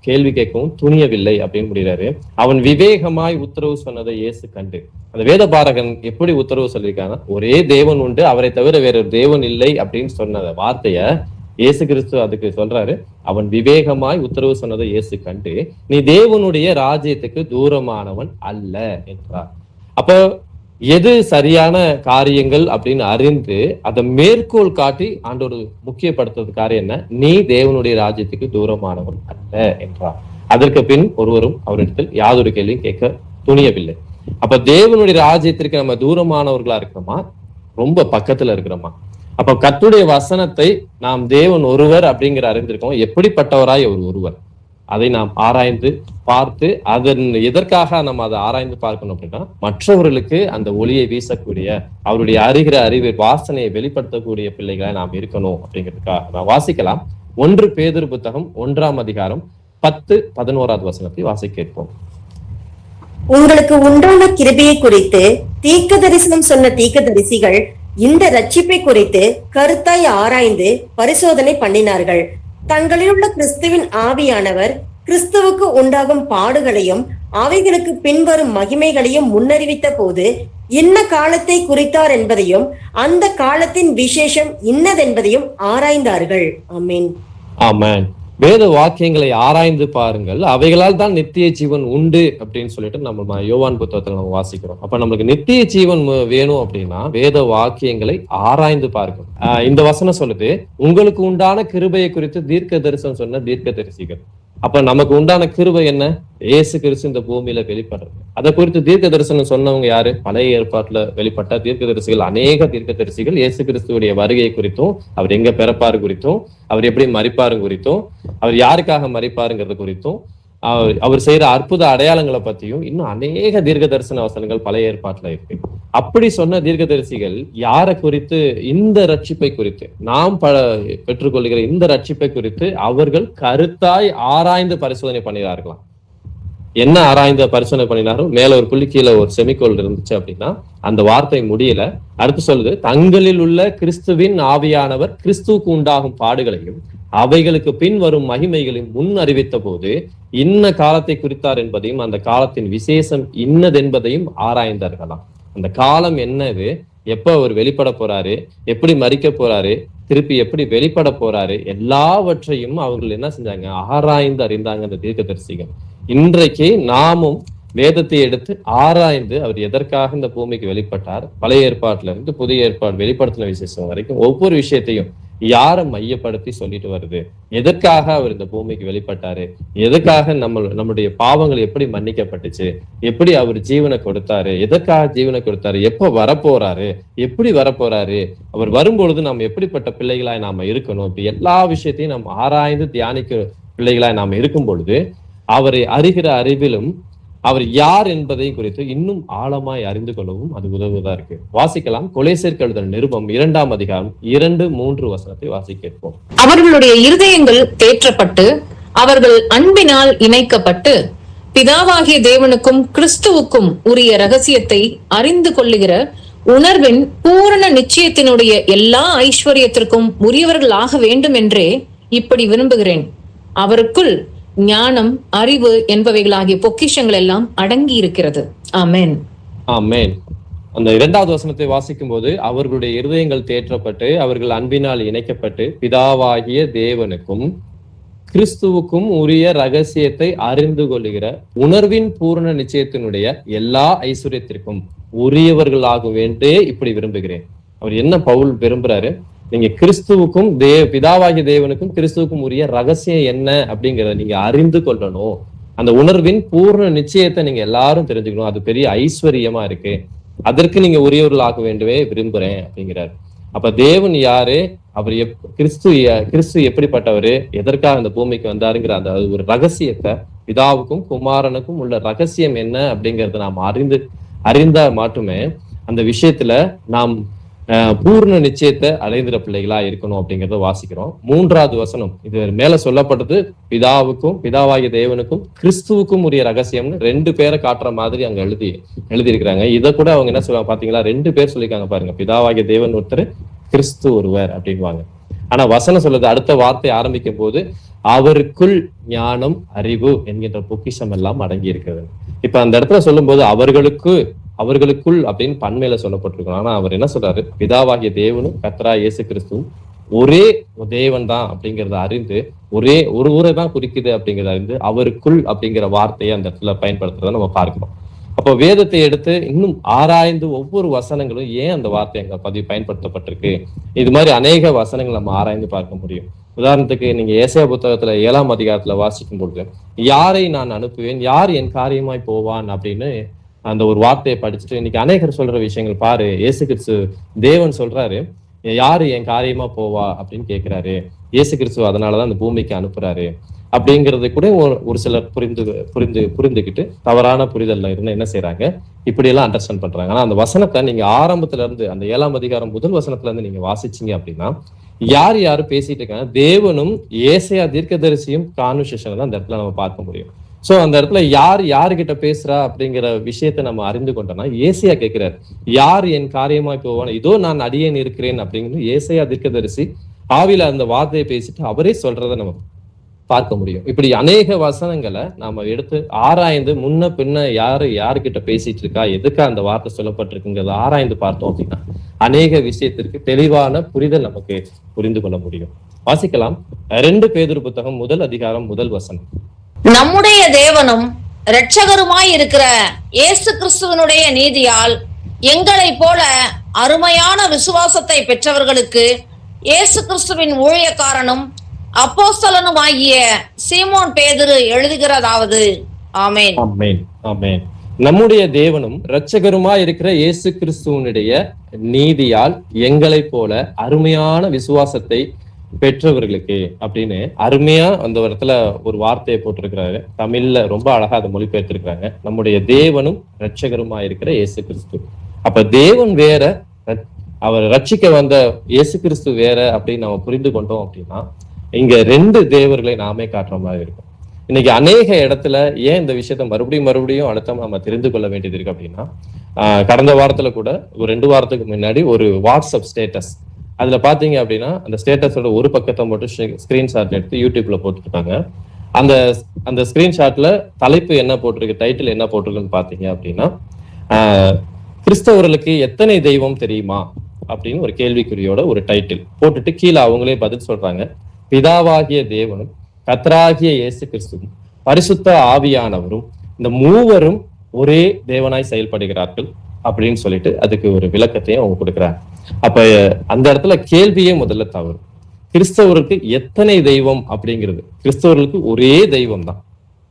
Speaker 1: கேள்வி கேட்கவும் துணியவில்லை அப்படின்னு முடிகிறாரு. அவன் விவேகமாய் உத்தரவு சொன்னதை இயேசு கண்டு. அந்த வேதபாரகன் எப்படி உத்தரவு சொல்லியிருக்காங்கன்னா, ஒரே தேவன் உண்டு, அவரை தவிர வேறொரு தேவன் இல்லை அப்படின்னு சொன்ன வார்த்தைய இயேசு கிறிஸ்து அதுக்கு சொல்றாரு, அவன் விவேகமாய் உத்தரவு சொன்னதை இயேசு கண்டு, நீ தேவனுடைய ராஜ்யத்துக்கு தூரமானவன் அல்ல என்றார். அப்ப எது சரியான காரியங்கள் அப்படின்னு அறிந்து அதை மேற்கோள் காட்டி ஆண்டவர் முக்கியப்படுத்துறது காரியம் என்ன, நீ தேவனுடைய ராஜ்யத்துக்கு தூரமானவன் அல்ல என்றார். அதற்கு பின் ஒருவரும் அவரிடத்தில் யாதொரு கேள்வியும் கேட்க துணியவில்லை. அப்ப தேவனுடைய ராஜ்யத்திற்கு நம்ம தூரமானவர்களா இருக்கிறோமா, ரொம்ப பக்கத்துல இருக்கிறோமா? அப்ப கர்த்தருடைய வசனத்தை நாம் தேவன் ஒருவர் அப்படிங்கிற அறிந்திருக்கோம். எப்படிப்பட்டவராய் ஒருவர், அதை நாம் ஆராய்ந்து பார்த்து, அதன் எதற்காக நம்ம அதை ஆராய்ந்து பார்க்கணும் அப்படின்னா, மற்றவர்களுக்கு அந்த ஒளியை வீசக்கூடிய, அவருடைய அறிகிற அறிவை வாசனையை வெளிப்படுத்தக்கூடிய பிள்ளைகளை நாம் இருக்கணும் அப்படிங்கிறதுக்காக நான் வாசிக்கலாம். 1 பேதுரு புத்தகம் 1ஆம் அதிகாரம் 10-11வது வசனத்தை வாசிக்க கேட்போம்.
Speaker 4: உங்களுக்கு உண்டான கிருபையை குறித்து தீர்க்க தரிசனம் சொன்ன தீர்க்கதரிசிகள் இந்த ரட்சிப்பை குறித்து கருத்தாய் ஆராய்ந்து பரிசோதனை பண்ணினார்கள். தங்களிலுள்ள கிறிஸ்துவின் ஆவியானவர் கிறிஸ்துவுக்கு உண்டாகும் பாடுகளையும் அவைகளுக்கு பின்வரும் மகிமைகளையும் முன்னறிவித்த போது இன்ன காலத்தை குறித்தார் என்பதையும் அந்த காலத்தின் விசேஷம் இன்னதென்பதையும் ஆராய்ந்தார்கள். ஆமென்.
Speaker 1: ஆமென். வேத வாக்கியங்களை ஆராய்ந்து பாருங்கள், அவைகளால் தான் நித்திய ஜீவன் உண்டு அப்படின்னு சொல்லிட்டு நம்ம யோவான் புத்தகத்துல நம்ம வாசிக்கிறோம். அப்ப நம்மளுக்கு நித்திய ஜீவன் வேணும் அப்படின்னா வேத வாக்கியங்களை ஆராய்ந்து பார்க்கணும். இந்த வசனம் சொல்லுது, உங்களுக்கு உண்டான கிருபையை குறித்து தீர்க்க தரிசனம் சொன்ன தீர்க்க தரிசிகள். அப்ப நமக்கு உண்டான கிருபை என்ன, இயேசு கிறிஸ்து இந்த பூமியில வெளிப்படுறது. அதை குறித்து தீர்க்க தரிசனம் சொன்னவங்க யாரு, பழைய ஏற்பாட்டுல வெளிப்பட்ட தீர்க்க தரிசிகள், அநேக தீர்க்க தரிசிகள் இயேசு கிறிஸ்துடைய வருகை குறித்தும், அவர் எங்க பிறப்பாரு குறித்தும், அவர் எப்படி மரிப்பாரு குறித்தும், அவர் யாருக்காக மரிப்பாருங்கிறது குறித்தும், அவர் செய்யற அற்புத அடையாளங்களை பத்தியும் இன்னும் அநேக தீர்க்க தரிசன வசனங்கள் பழைய ஏற்பாட்டுல இருக்கு. அப்படி சொன்ன தீர்க்கதரிசிகள் யாரை குறித்து, இந்த ரட்சிப்பை குறித்து, நாம் பெற்றுக்கொள்கிற இந்த ரட்சிப்பை குறித்து அவர்கள் கருத்தாய் ஆராய்ந்து பரிசோதனை பண்ணினார்களாம். என்ன ஆராய்ந்து பரிசோதனை பண்ணினாரோ, மேல ஒரு புள்ளி கீழே ஒரு செமிகோல் இருந்துச்சு அப்படின்னா அந்த வார்த்தை முடியல. அடுத்து சொல்லுது, தங்களில் உள்ள கிறிஸ்துவின் ஆவியானவர் கிறிஸ்துவுக்கு உண்டாகும் பாடுகளையும் அவைகளுக்கு பின் வரும் மகிமைகளையும் முன் அறிவித்த போது இன்ன காலத்தை குறித்தார் என்பதையும் அந்த காலத்தின் விசேஷம் இன்னதென்பதையும் ஆராய்ந்தார்களாம். அந்த காலம் என்னது, எப்ப அவர் வெளிப்பட போறாரு, எப்படி மரிக்க போறாரு, திருப்பி எப்படி வெளிப்பட போறாரு, எல்லாவற்றையும் அவர்கள் என்ன செஞ்சாங்க, ஆராய்ந்து அறிந்தாங்க அந்த தீர்க்கதரிசிகள். இன்றைக்கு நாமும் வேதத்தை எடுத்து ஆராய்ந்து அவர் எதற்காக இந்த பூமிக்கு வெளிப்பட்டார், பழைய ஏற்பாட்டுல இருந்து புதிய ஏற்பாடு வெளிப்படுத்தின விசேஷம் வரைக்கும் ஒவ்வொரு விஷயத்தையும் யாரை மையப்படுத்தி சொல்லிட்டு வருது, எதற்காக அவர் இந்த பூமிக்கு வெளிப்பட்டாரு, எதுக்காக நம்முடைய பாவங்கள் எப்படி மன்னிக்கப்பட்டுச்சு, எப்படி அவர் ஜீவனை கொடுத்தாரு, எதற்காக ஜீவனை கொடுத்தாரு, எப்ப வரப்போறாரு, எப்படி வரப்போறாரு, அவர் வரும்பொழுது நாம் எப்படிப்பட்ட பிள்ளைகளாய் நாம இருக்கணும், இப்படி எல்லா விஷயத்தையும் நாம் ஆராய்ந்து தியானிக்க பிள்ளைகளாய் நாம் இருக்கும் பொழுது அவரை அறிகிற அறிவிலும் அவர் யார் என்பதை குறித்து இன்னும் ஆழமாய் அறிந்து கொள்ளவும் அது உதவுவதா இருக்கு. வாசிக்கலாம். கொலேசியருக்கு எழுதின நிருபம் 2ஆம் அதிகாரம் 2-3 வசனத்தை வாசிக்க கேட்போம்.
Speaker 5: அவர்களுடைய இருதயங்கள் தேற்றப்பட்டு அவர்கள் அன்பினால் இணைக்கப்பட்டு பிதாவாகிய தேவனுக்கும் கிறிஸ்துவுக்கும் உரிய ரகசியத்தை அறிந்து கொள்ளுகிற உணர்வின் பூரண நிச்சயத்தினுடைய எல்லா ஐஸ்வர்யத்திற்கும் உரியவர்கள் ஆக வேண்டும் என்றே இப்படி விரும்புகிறேன். அவருக்குள் ஞானம், அறிவு என்பவைகளாகிய பொக்கிஷங்கள் எல்லாம் அடங்கி இருக்கிறது. ஆமென்.
Speaker 1: ஆமென். அந்த 2வது வசனத்தை வாசிக்கும் போது அவர்களுடைய இருதயங்கள் தேற்றப்பட்டு அவர்கள் அன்பினால் இணைக்கப்பட்டு பிதாவாகிய தேவனுக்கும் கிறிஸ்துவுக்கும் உரிய ரகசியத்தை அறிந்து கொள்ளுகிற உணர்வின் பூரண நிச்சயத்தினுடைய எல்லா ஐஸ்வர்யத்திற்கும் உரியவர்களாக வேண்டே இப்படி விரும்புகிறேன். அவர் என்ன பவுல் விரும்புறாரு, நீங்க கிறிஸ்துவுக்கும் பிதாவாகிய தேவனுக்கும் கிறிஸ்துவுக்கும் உரிய ரகசியம் என்ன அப்படிங்கிறத நீங்க அறிந்து கொள்ளணும். அந்த உணர்வின் பூர்ண நிச்சயத்தை நீங்க எல்லாரும் தெரிஞ்சுக்கணும். அது பெரிய ஐஸ்வர்யமா இருக்கு. அதற்கு நீங்க உரியவர்களாக வேண்டுமே விரும்புறேன் அப்படிங்கிறார். அப்ப தேவன் யாரு, அவர் கிறிஸ்து எப்படிப்பட்டவரு, எதற்காக அந்த பூமிக்கு வந்தாருங்கிற அந்த ஒரு ரகசியத்தை, பிதாவுக்கும் குமாரனுக்கும் உள்ள ரகசியம் என்ன அப்படிங்கறத நாம் அறிந்தா மட்டுமே அந்த விஷயத்துல நாம் பூர்ண நிச்சயத்தை அடைந்திர பிள்ளைகளா இருக்கணும் அப்படிங்கறத வாசிக்கிறோம். 3வது வசனம் இது மேல சொல்லப்பட்டது பிதாவாகிய தேவனுக்கும் கிறிஸ்துவுக்கும் உரிய ரகசியம்னு 2 பேரை காட்டுற மாதிரி அங்க எழுதியிருக்கிறாங்க. இதை கூட அவங்க என்ன சொல்லுவாங்க பாத்தீங்களா, 2 பேர் சொல்லியிருக்காங்க பாருங்க, பிதாவாகிய தேவன் ஒருத்தர், கிறிஸ்து ஒருவர் அப்படின்வாங்க. ஆனா வசனம் சொல்லுது, அடுத்த வார்த்தை ஆரம்பிக்கும் போது அவருக்குள் ஞானம், அறிவு என்கின்ற பொக்கிஷம் எல்லாம் அடங்கி இருக்கிறது. இப்ப அந்த இடத்துல சொல்லும் போது அவர்களுக்குள் அப்படின்னு பன்மையில சொல்லப்பட்டிருக்கோம். ஆனா அவர் என்ன சொல்றாரு, பிதாவாகிய தேவனும் கர்த்தராகிய இயேசு கிறிஸ்துவும் ஒரே தேவன் தான் அப்படிங்கறத அறிந்து, ஒரு ஊரை தான் குறிக்குது அப்படிங்கறத அறிந்து அவருக்குள் அப்படிங்கிற வார்த்தையை அந்த இடத்துல பயன்படுத்துறத நம்ம பார்க்கிறோம். அப்போ வேதத்தை எடுத்து இன்னும் ஆராய்ந்து ஒவ்வொரு வசனங்களும் ஏன் அந்த வார்த்தை அங்க பயன்படுத்தப்பட்டிருக்கு, இது மாதிரி அநேக வசனங்கள் நம்ம ஆராய்ந்து பார்க்க முடியும். உதாரணத்துக்கு நீங்க ஏசாயா புத்தகத்துல 7ஆம் அதிகாரத்துல வாசிக்கும் பொழுது, யாரை நான் அனுப்புவேன், யார் என் காரியமாய் போவான் அப்படின்னு அந்த ஒரு வார்த்தையை படிச்சுட்டு இன்னைக்கு அநேகர் சொல்ற விஷயங்கள் பாரு, இயேசு கிறிஸ்து தேவன் சொல்றாரு, யாரு என் காரியமா போவா அப்படின்னு கேட்கிறாரு, இயேசு கிறிஸ்து அதனாலதான் அந்த பூமிக்கு அனுப்புறாரு அப்படிங்கறது கூட ஒரு சிலர் புரிந்துகிட்டு தவறான புரிதல்ல இருந்து என்ன செய்யறாங்க, இப்படி எல்லாம் அண்டர்ஸ்டாண்ட் பண்றாங்க. ஆனா அந்த வசனத்தை நீங்க ஆரம்பத்துல இருந்து அந்த 7ஆம் அதிகாரம் முதல் வசனத்துல இருந்து நீங்க வாசிச்சீங்க அப்படின்னா யாரு பேசிட்டு இருக்காங்க, தேவனும் ஏசாயா தீர்க்கதரிசியும் கான்வர்சேஷன் தான் அந்த இடத்துல நம்ம பார்க்க முடியும். சோ அந்த இடத்துல யாருகிட்ட பேசுறா அப்படிங்கிற விஷயத்த நம்ம அறிந்து கொண்டோம்னா, ஏசாயா கேட்கிறார், யார் என் காரியமாய் போவான், இதோ நான் அடியேன் இருக்கிறேன் அப்படிங்கிறது ஏசாயா தீர்க்கதரிசி ஆவில அந்த வார்த்தையை பேசிட்டு அவரே சொல்றதை நம்ம பார்க்க முடியும். இப்படி அநேக வசனங்களை நாம எடுத்து ஆராய்ந்து முன்ன பின்ன யாருகிட்ட பேசிட்டு இருக்கா, எதுக்கா அந்த வார்த்தை சொல்லப்பட்டிருக்குங்கிறத ஆராய்ந்து பார்த்தோம் அப்படின்னா அநேக விஷயத்திற்கு தெளிவான புரிதல் நமக்கு புரிந்து கொள்ள முடியும். வாசிக்கலாம். 2 பேதுரு புத்தகம் 1 அதிகாரம் 1 வசனம்.
Speaker 3: நம்முடைய தேவனும் இரட்சகருமாய் இருக்கிற இயேசு கிறிஸ்துவனுடைய நீதியால் எங்களை போல அருமையான விசுவாசத்தை பெற்றவர்களுக்கு இயேசு கிறிஸ்துவின் ஊழியக்காரனும் அப்போஸ்தலனும் ஆகிய சீமோன் பேதுரு எழுதுகிறதாவது. ஆமென்.
Speaker 1: ஆமென். ஆமென். நம்முடைய தேவனும் இரட்சகருமாய் இருக்கிற இயேசு கிறிஸ்துவனுடைய நீதியால் எங்களை போல அருமையான விசுவாசத்தை பெற்றவர்களுக்கு அப்படின்னு அருமையா அந்த இடத்துல ஒரு வார்த்தையை போட்டிருக்கிறாரு. தமிழ்ல ரொம்ப அழகா அதை மொழிபெயர்த்திருக்கிறாங்க. நம்முடைய தேவனும் இரட்சகருமா இருக்கிற இயேசு கிறிஸ்து. அப்ப தேவன் வேற, அவர் ரட்சிக்க வந்த இயேசு கிறிஸ்து வேற அப்படின்னு நம்ம புரிந்து கொண்டோம் அப்படின்னா இங்க 2 தேவர்களை நாமே காட்டுற மாதிரி இருக்கும். இன்னைக்கு அநேக இடத்துல ஏன் இந்த விஷயத்த மறுபடியும் அடுத்த நம்ம தெரிந்து கொள்ள வேண்டியது இருக்கு அப்படின்னா, கடந்த வாரத்துல கூட ஒரு 2 வாரத்துக்கு முன்னாடி ஒரு வாட்ஸ்அப் ஸ்டேட்டஸ், அதுல பாத்தீங்க அப்படின்னா அந்த ஸ்டேட்டஸோட ஒரு பக்கத்தை மட்டும் ஸ்கிரீன்ஷாட் எடுத்து யூடியூப்ல போட்டுருக்காங்க. அந்த ஸ்கிரீன்ஷாட்ல தலைப்பு என்ன போட்டிருக்கு, டைட்டில் என்ன போட்டிருக்குன்னு பாத்தீங்க அப்படின்னா, கிறிஸ்தவர்களுக்கு எத்தனை தெய்வம் தெரியுமா அப்படின்னு ஒரு கேள்விக்குறியோட ஒரு டைட்டில் போட்டுட்டு கீழே அவங்களே பதில் சொல்றாங்க. பிதாவாகிய தேவனும் கர்த்தராகிய இயேசு கிறிஸ்துவும் பரிசுத்த ஆவியானவரும் இந்த மூவரும் ஒரே தேவனாய் செயல்படுகிறார்கள் அப்படின்னு சொல்லிட்டு அதுக்கு ஒரு விளக்கத்தையும் அவங்க கொடுக்குறாங்க. அப்ப அந்த இடத்துல கேள்வியே முதல்ல தவறு. கிறிஸ்தவருக்கு எத்தனை தெய்வம் அப்படிங்கிறது, கிறிஸ்தவர்களுக்கு ஒரே தெய்வம் தான்.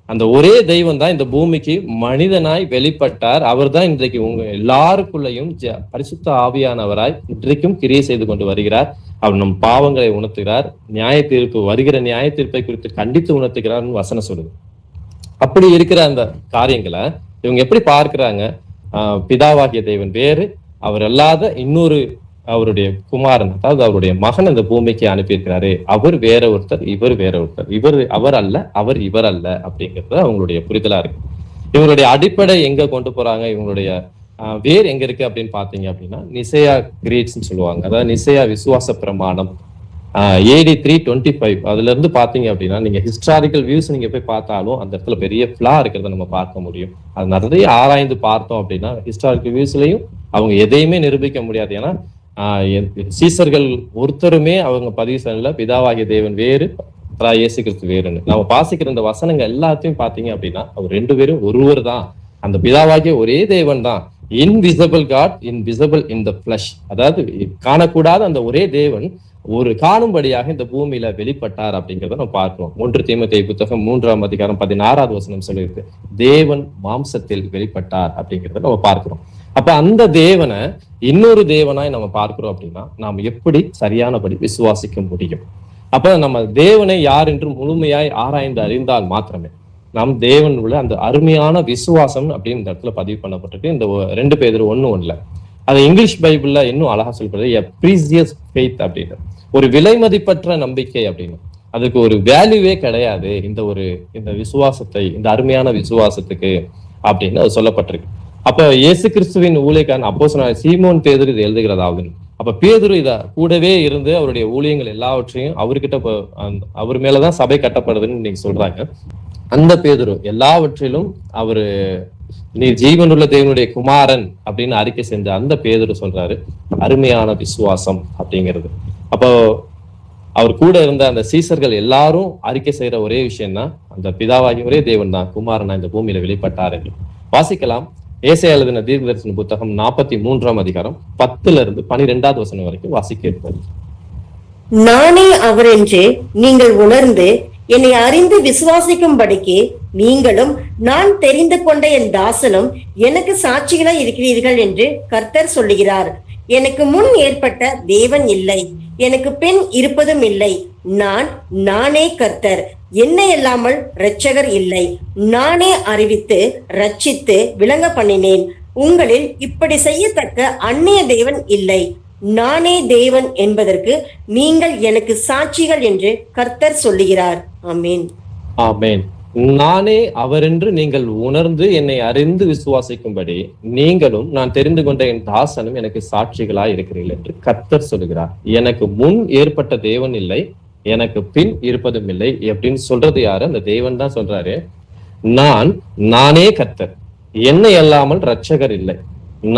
Speaker 1: அந்த ஒரே தெய்வம் தான் இந்த பூமிக்கு மனிதனாய் வெளிப்பட்டார். அவர் தான் இன்றைக்கு உங்க எல்லாருக்குள்ளையும் பரிசுத்த ஆவியானவராய் இன்றைக்கும் கிரியை செய்து கொண்டு வருகிறார். அவர் நம் பாவங்களை உணர்த்துகிறார். நியாய தீர்ப்பு வருகிற நியாய தீர்ப்பை குறித்து கண்டித்து உணர்த்துகிறார்னு வசனம் சொல்லுது. அப்படி இருக்கிற அந்த காரியங்களை இவங்க எப்படி பார்க்கிறாங்க? பிதாவாகிய தேவன் வேறு, அவர் அல்லாத இன்னொரு அவருடைய குமாரன், அதாவது அவருடைய மகன் அந்த பூமிக்கு அனுப்பியிருக்கிறாரு. அவர் வேற ஒருத்தர், இவர் வேற ஒருத்தர், அவர் அல்ல, அவர் இவர் அல்ல அப்படிங்கிறது அவங்களுடைய புரிதலா இருக்கு. இவங்களுடைய அடிப்படை எங்க கொண்டு போறாங்க, இவங்களுடைய வேர் எங்க இருக்கு அப்படின்னு பாத்தீங்க அப்படின்னா நிசையா கிரீட்ஸ்ன்னு சொல்லுவாங்க. அதாவது நிசையா விசுவாச பிரமாணம் AD 325 அதுல இருந்து பாத்தீங்க அப்படின்னா நீங்க ஹிஸ்டாரிக்கல் வியூஸ் நீங்க போய் பார்த்தாலும் அந்த இடத்துல பெரிய ஃபிளா இருக்கிறத நம்ம பார்க்க முடியும். அது நிறைய ஆராய்ந்து பார்த்தோம் அப்படின்னா ஹிஸ்டாரிக்கல் வியூஸ்லயும் அவங்க எதையுமே நிரூபிக்க முடியாது. ஏன்னா சீசர்கள் ஒருத்தருமே அவங்க பதிவு செய்யல பிதாவாகிய தேவன் வேறு, இயேசு கிறிஸ்து வேறுன்னு. நம்ம வாசிக்கிற இந்த வசனங்கள் எல்லாத்தையும் பாத்தீங்க அப்படின்னா அவர் ரெண்டு பேரும் ஒருவர் தான். அந்த பிதாவாகிய ஒரே தேவன் தான். Invisible God invisible in the flesh, அதாவது காணக்கூடாத அந்த ஒரே தேவன் ஒரு காணும்படியாக இந்த பூமியில வெளிப்பட்டார் அப்படிங்கிறத நம்ம பார்க்கிறோம். 1 தீமோத்தேயு புத்தகம் 3ஆம் அதிகாரம் 16வது வசனம் சொல்லியிருக்கு, தேவன் மாம்சத்தில் வெளிப்பட்டார் அப்படிங்கிறத நம்ம பார்க்கிறோம். அப்ப அந்த தேவனை இன்னொரு தேவனாய் நம்ம பார்க்கிறோம் அப்படின்னா நாம் எப்படி சரியானபடி விசுவாசிக்க முடியும்? அப்ப நம்ம தேவனை யார் என்று முழுமையாய் ஆராய்ந்து அறிந்தால் மாத்திரமே நாம் தேவன் உள்ள அந்த அருமையான விசுவாசம் அப்படின்னு இந்த இடத்துல பதிவு பண்ணப்பட்டிருக்கு. இந்த 2 பேதுரு 1:1 அது இங்கிலீஷ் பைபிள்ல இன்னும் அழகா சொல்றது எ ப்ரீசியஸ் ஃபெய்த் அப்படின்னு, ஒரு விலை மதிப்பற்ற நம்பிக்கை அப்படின்னு. அதுக்கு ஒரு வேல்யூவே கிடையாது இந்த விசுவாசத்தை, இந்த அருமையான விசுவாசத்துக்கு அப்படின்னு அது சொல்லப்பட்டிருக்கு. அப்ப இயேசு கிறிஸ்துவின் ஊழியக்காரன் அப்போஸ்தலனாகிய சீமோன் பேதுரு இது எழுதுகிறதாவது. அப்ப பேதுரு இத கூடவே இருந்து அவருடைய ஊழியங்கள் எல்லாவற்றையும் அவர்கிட்ட அவர் மேலதான் சபை கட்டப்படுதுன்னு நீங்க சொல்றாங்க. அந்த பேதுரு எல்லாவற்றிலும் அவரு நீ ஜீவனுள்ள தேவனுடைய குமாரன் அப்படின்னு அறிக்கை செஞ்ச அந்த பேதுரு சொல்றாரு அருமையான விசுவாசம் அப்படிங்கிறது. அப்போ அவர் கூட இருந்த அந்த சீசர்கள் எல்லாரும் அறிக்கை செய்யற ஒரே விஷயம் தான் அந்த பிதாவாகி ஒரே தேவன் தான் குமாரனா இந்த பூமியில வெளிப்பட்டார் என்று வாசிக்கலாம். ஏசாயா எழுதின தீர்க்கதரிசன புத்தகம் 43ஆம் அதிகாரம் 10ல இருந்து 12வது வசனம் வரைக்கும் வாசிக்க இருப்பது.
Speaker 4: நானே அவர் என்று நீங்கள் உணர்ந்து என்னை அறிந்து விசுவாசிக்கும்படிக்கு நீங்களும் நான் தெரிந்து கொண்ட என் தாசனும் எனக்கு சாட்சிகளாய் இருக்கிறீர்கள் என்று கர்த்தர் சொல்லுகிறார். எனக்கு முன் ஏற்பட்ட தேவன் இல்லை, எனக்கு பின் இருப்பதும் இல்லை. நானே கர்த்தர், என்னை அல்லாமல் இரட்சகர் இல்லை. நானே அறிவித்து ரட்சித்து விளங்க பண்ணினேன். உங்களில் இப்படி செய்யத்தக்க அந்நிய தேவன் இல்லை. நானே தேவன் என்பதற்கு நீங்கள் எனக்கு சாட்சிகள் என்று கர்த்தர் சொல்லுகிறார். ஆமேன்.
Speaker 1: ஆமேன். நானே அவரென்று நீங்கள் உணர்ந்து என்னை அறிந்து விசுவாசிக்கும்படி நீங்களும் நான் தெரிந்து கொண்ட என் தாசனும் எனக்கு சாட்சிகளாய் இருக்கிறீர்கள் என்று கர்த்தர் சொல்லுகிறார். எனக்கு முன் ஏற்பட்ட தேவன் இல்லை, எனக்கு பின் இருப்பதும் இல்லை அப்படின்னு சொல்றது யாரு? அந்த தேவன் தான் சொல்றாரு. நானே கர்த்தர், என்னை அல்லாமல் இரட்சகர் இல்லை.